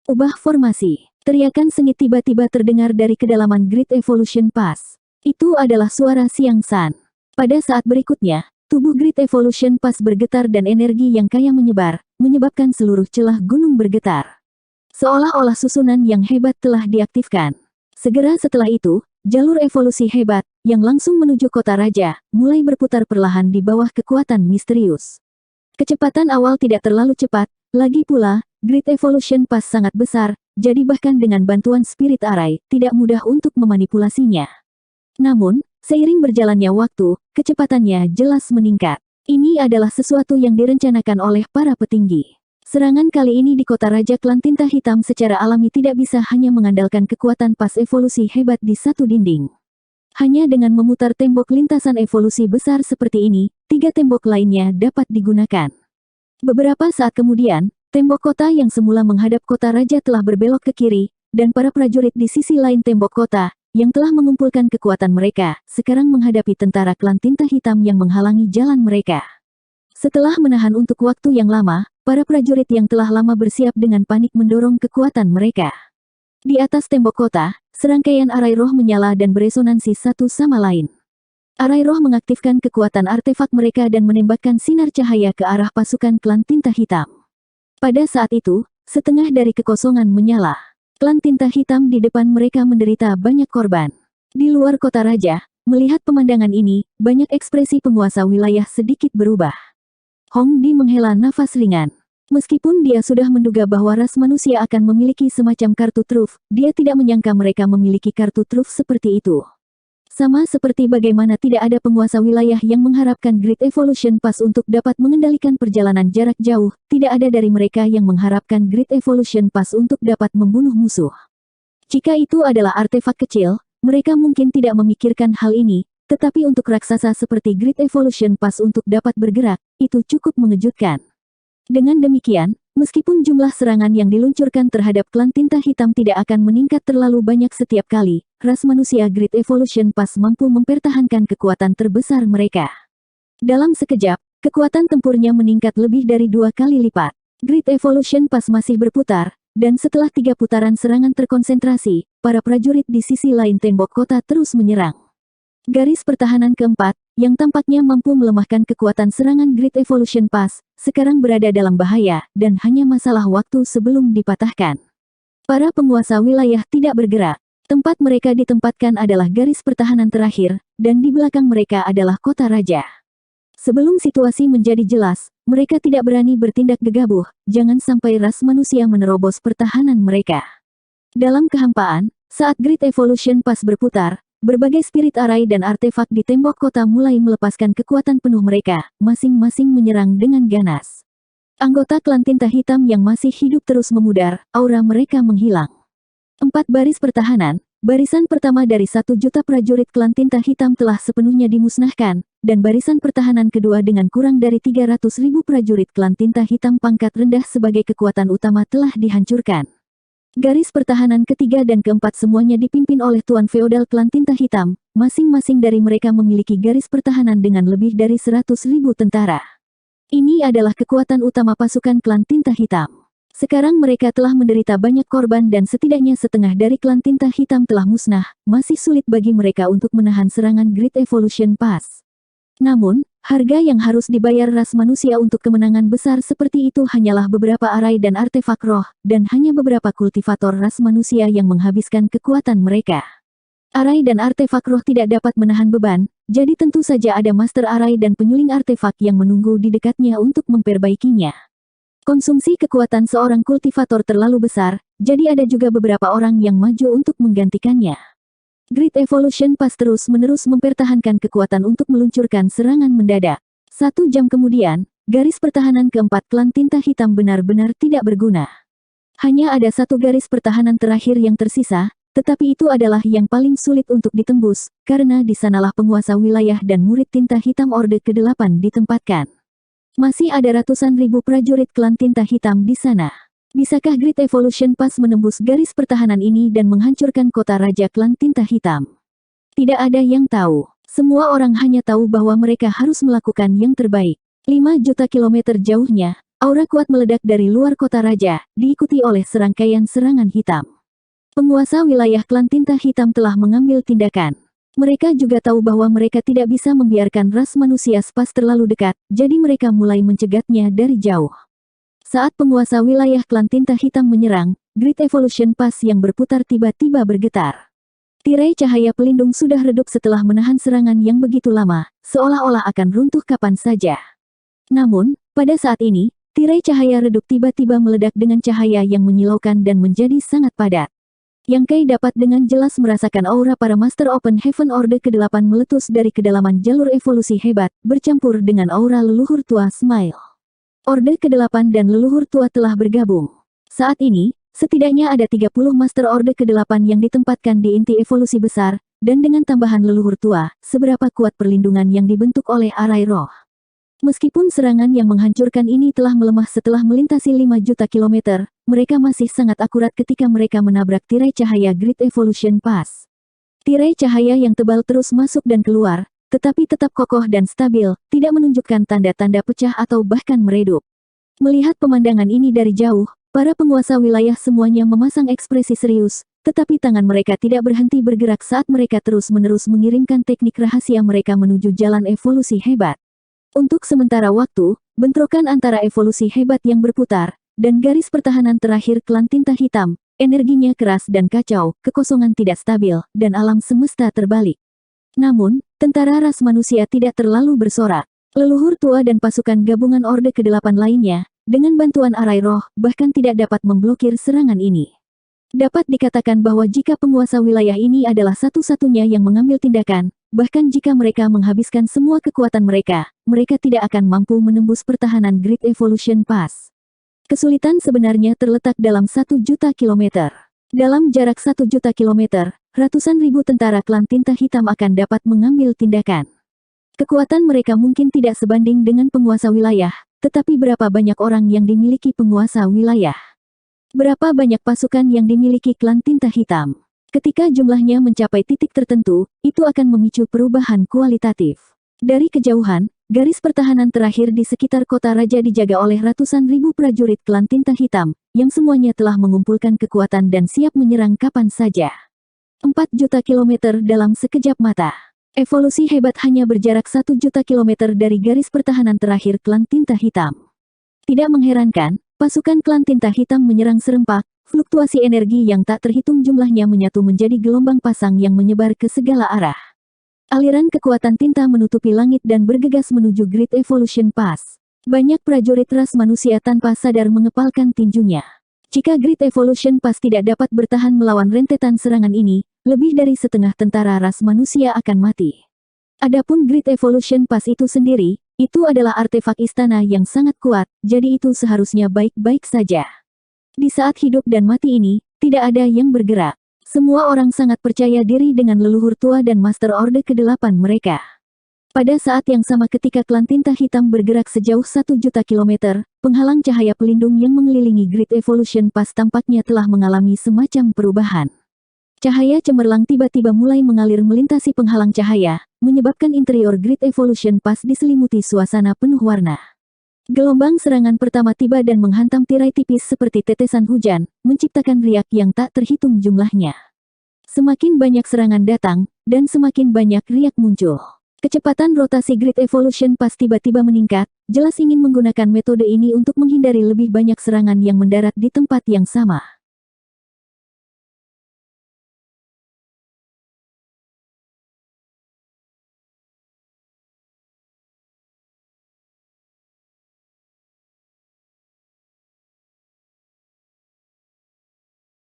Ubah formasi. Teriakan sengit tiba-tiba terdengar dari kedalaman Great Evolution Pass. Itu adalah suara Xiang San. Pada saat berikutnya, tubuh Great Evolution Pass bergetar dan energi yang kaya menyebar, menyebabkan seluruh celah gunung bergetar. Seolah-olah susunan yang hebat telah diaktifkan. Segera setelah itu, jalur evolusi hebat, yang langsung menuju kota raja, mulai berputar perlahan di bawah kekuatan misterius. Kecepatan awal tidak terlalu cepat, lagi pula, Great Evolution Pass sangat besar, jadi bahkan dengan bantuan Spirit Array, tidak mudah untuk memanipulasinya. Namun, seiring berjalannya waktu, kecepatannya jelas meningkat. Ini adalah sesuatu yang direncanakan oleh para petinggi. Serangan kali ini di kota Raja Klan Tinta Hitam secara alami tidak bisa hanya mengandalkan kekuatan pas evolusi hebat di satu dinding. Hanya dengan memutar tembok lintasan evolusi besar seperti ini, 3 tembok lainnya dapat digunakan. Beberapa saat kemudian, tembok kota yang semula menghadap kota raja telah berbelok ke kiri, dan para prajurit di sisi lain tembok kota, yang telah mengumpulkan kekuatan mereka, sekarang menghadapi tentara klan tinta hitam yang menghalangi jalan mereka. Setelah menahan untuk waktu yang lama, para prajurit yang telah lama bersiap dengan panik mendorong kekuatan mereka. Di atas tembok kota, serangkaian arai roh menyala dan beresonansi satu sama lain. Arai roh mengaktifkan kekuatan artefak mereka dan menembakkan sinar cahaya ke arah pasukan klan tinta hitam. Pada saat itu, setengah dari kekosongan menyala. Klan tinta hitam di depan mereka menderita banyak korban. Di luar kota raja, melihat pemandangan ini, banyak ekspresi penguasa wilayah sedikit berubah. Hong Di menghela nafas ringan. Meskipun dia sudah menduga bahwa ras manusia akan memiliki semacam kartu truf, dia tidak menyangka mereka memiliki kartu truf seperti itu. Sama seperti bagaimana tidak ada penguasa wilayah yang mengharapkan Great Evolution Pass untuk dapat mengendalikan perjalanan jarak jauh, tidak ada dari mereka yang mengharapkan Great Evolution Pass untuk dapat membunuh musuh. Jika itu adalah artefak kecil, mereka mungkin tidak memikirkan hal ini, tetapi untuk raksasa seperti Great Evolution Pass untuk dapat bergerak, itu cukup mengejutkan. Dengan demikian, meskipun jumlah serangan yang diluncurkan terhadap klan tinta hitam tidak akan meningkat terlalu banyak setiap kali, ras manusia Great Evolution Pass mampu mempertahankan kekuatan terbesar mereka. Dalam sekejap, kekuatan tempurnya meningkat lebih dari 2 kali lipat. Great Evolution Pass masih berputar, dan setelah 3 putaran serangan terkonsentrasi, para prajurit di sisi lain tembok kota terus menyerang. Garis pertahanan keempat, yang tampaknya mampu melemahkan kekuatan serangan Great Evolution Pass, sekarang berada dalam bahaya, dan hanya masalah waktu sebelum dipatahkan. Para penguasa wilayah tidak bergerak. Tempat mereka ditempatkan adalah garis pertahanan terakhir, dan di belakang mereka adalah kota raja. Sebelum situasi menjadi jelas, mereka tidak berani bertindak gegabah, jangan sampai ras manusia menerobos pertahanan mereka. Dalam kehampaan, saat Great Evolution Pass berputar, berbagai spirit array dan artefak di tembok kota mulai melepaskan kekuatan penuh mereka, masing-masing menyerang dengan ganas. Anggota klan tinta hitam yang masih hidup terus memudar, aura mereka menghilang. 4 baris pertahanan, barisan pertama dari 1 juta prajurit klan tinta hitam telah sepenuhnya dimusnahkan, dan barisan pertahanan kedua dengan kurang dari 300.000 prajurit klan tinta hitam pangkat rendah sebagai kekuatan utama telah dihancurkan. Garis pertahanan ketiga dan keempat semuanya dipimpin oleh Tuan Feodal Klan Tinta Hitam, masing-masing dari mereka memiliki garis pertahanan dengan lebih dari 100.000 tentara. Ini adalah kekuatan utama pasukan Klan Tinta Hitam. Sekarang mereka telah menderita banyak korban dan setidaknya setengah dari Klan Tinta Hitam telah musnah, masih sulit bagi mereka untuk menahan serangan Great Evolution Pass. Namun, harga yang harus dibayar ras manusia untuk kemenangan besar seperti itu hanyalah beberapa arai dan artefak roh, dan hanya beberapa kultivator ras manusia yang menghabiskan kekuatan mereka. Arai dan artefak roh tidak dapat menahan beban, jadi tentu saja ada master arai dan penyuling artefak yang menunggu di dekatnya untuk memperbaikinya. Konsumsi kekuatan seorang kultivator terlalu besar, jadi ada juga beberapa orang yang maju untuk menggantikannya. Great Evolution Pass terus-menerus mempertahankan kekuatan untuk meluncurkan serangan mendadak. 1 jam kemudian, garis pertahanan keempat klan tinta hitam benar-benar tidak berguna. Hanya ada satu garis pertahanan terakhir yang tersisa, tetapi itu adalah yang paling sulit untuk ditembus, karena di sanalah penguasa wilayah dan murid tinta hitam Orde ke-8 ditempatkan. Masih ada ratusan ribu prajurit klan tinta hitam di sana. Bisakah Great Evolution Pass menembus garis pertahanan ini dan menghancurkan kota raja klan tinta hitam? Tidak ada yang tahu. Semua orang hanya tahu bahwa mereka harus melakukan yang terbaik. 5 juta kilometer jauhnya, aura kuat meledak dari luar kota raja, diikuti oleh serangkaian serangan hitam. Penguasa wilayah klan tinta hitam telah mengambil tindakan. Mereka juga tahu bahwa mereka tidak bisa membiarkan ras manusia spas terlalu dekat, jadi mereka mulai mencegatnya dari jauh. Saat penguasa wilayah klan tinta hitam menyerang, Great Evolution Pass yang berputar tiba-tiba bergetar. Tirai cahaya pelindung sudah redup setelah menahan serangan yang begitu lama, seolah-olah akan runtuh kapan saja. Namun, pada saat ini, tirai cahaya redup tiba-tiba meledak dengan cahaya yang menyilaukan dan menjadi sangat padat. Yang Kei dapat dengan jelas merasakan aura para Master Open Heaven Orde ke-8 meletus dari kedalaman jalur evolusi hebat, bercampur dengan aura leluhur tua Smile. Orde ke-8 dan leluhur tua telah bergabung. Saat ini, setidaknya ada 30 Master Orde ke-8 yang ditempatkan di inti evolusi besar, dan dengan tambahan leluhur tua, seberapa kuat perlindungan yang dibentuk oleh arai roh. Meskipun serangan yang menghancurkan ini telah melemah setelah melintasi 5 juta kilometer, mereka masih sangat akurat ketika mereka menabrak tirai cahaya Great Evolution Pass. Tirai cahaya yang tebal terus masuk dan keluar, tetapi tetap kokoh dan stabil, tidak menunjukkan tanda-tanda pecah atau bahkan meredup. Melihat pemandangan ini dari jauh, para penguasa wilayah semuanya memasang ekspresi serius, tetapi tangan mereka tidak berhenti bergerak saat mereka terus-menerus mengirimkan teknik rahasia mereka menuju jalan evolusi hebat. Untuk sementara waktu, bentrokan antara evolusi hebat yang berputar, dan garis pertahanan terakhir klan tinta hitam, energinya keras dan kacau, kekosongan tidak stabil, dan alam semesta terbalik. Namun, tentara ras manusia tidak terlalu bersorak. Leluhur tua dan pasukan gabungan Orde ke-8 lainnya, dengan bantuan arai roh, bahkan tidak dapat memblokir serangan ini. Dapat dikatakan bahwa jika penguasa wilayah ini adalah satu-satunya yang mengambil tindakan, bahkan jika mereka menghabiskan semua kekuatan mereka, mereka tidak akan mampu menembus pertahanan Great Evolution Pass. Kesulitan sebenarnya terletak dalam 1 juta kilometer. Dalam jarak 1 juta kilometer, ratusan ribu tentara klan tinta hitam akan dapat mengambil tindakan. Kekuatan mereka mungkin tidak sebanding dengan penguasa wilayah, tetapi berapa banyak orang yang dimiliki penguasa wilayah? Berapa banyak pasukan yang dimiliki klan tinta hitam? Ketika jumlahnya mencapai titik tertentu, itu akan memicu perubahan kualitatif. Dari kejauhan, garis pertahanan terakhir di sekitar kota raja dijaga oleh ratusan ribu prajurit klan tinta hitam, yang semuanya telah mengumpulkan kekuatan dan siap menyerang kapan saja. 4 juta kilometer dalam sekejap mata. Evolusi hebat hanya berjarak 1 juta kilometer dari garis pertahanan terakhir klan tinta hitam. Tidak mengherankan, pasukan klan tinta hitam menyerang serempak, fluktuasi energi yang tak terhitung jumlahnya menyatu menjadi gelombang pasang yang menyebar ke segala arah. Aliran kekuatan tinta menutupi langit dan bergegas menuju Great Evolution Pass. Banyak prajurit ras manusia tanpa sadar mengepalkan tinjunya. Jika Great Evolution Pass tidak dapat bertahan melawan rentetan serangan ini, lebih dari setengah tentara ras manusia akan mati. Adapun Great Evolution Pass itu sendiri, itu adalah artefak istana yang sangat kuat, jadi itu seharusnya baik-baik saja. Di saat hidup dan mati ini, tidak ada yang bergerak. Semua orang sangat percaya diri dengan leluhur tua dan Master Orde ke-8 mereka. Pada saat yang sama ketika klan tinta hitam bergerak sejauh 1 juta kilometer, penghalang cahaya pelindung yang mengelilingi Great Evolution Pass tampaknya telah mengalami semacam perubahan. Cahaya cemerlang tiba-tiba mulai mengalir melintasi penghalang cahaya, menyebabkan interior Great Evolution Pass diselimuti suasana penuh warna. Gelombang serangan pertama tiba dan menghantam tirai tipis seperti tetesan hujan, menciptakan riak yang tak terhitung jumlahnya. Semakin banyak serangan datang, dan semakin banyak riak muncul. Kecepatan rotasi Great Evolution Pass tiba-tiba meningkat, jelas ingin menggunakan metode ini untuk menghindari lebih banyak serangan yang mendarat di tempat yang sama.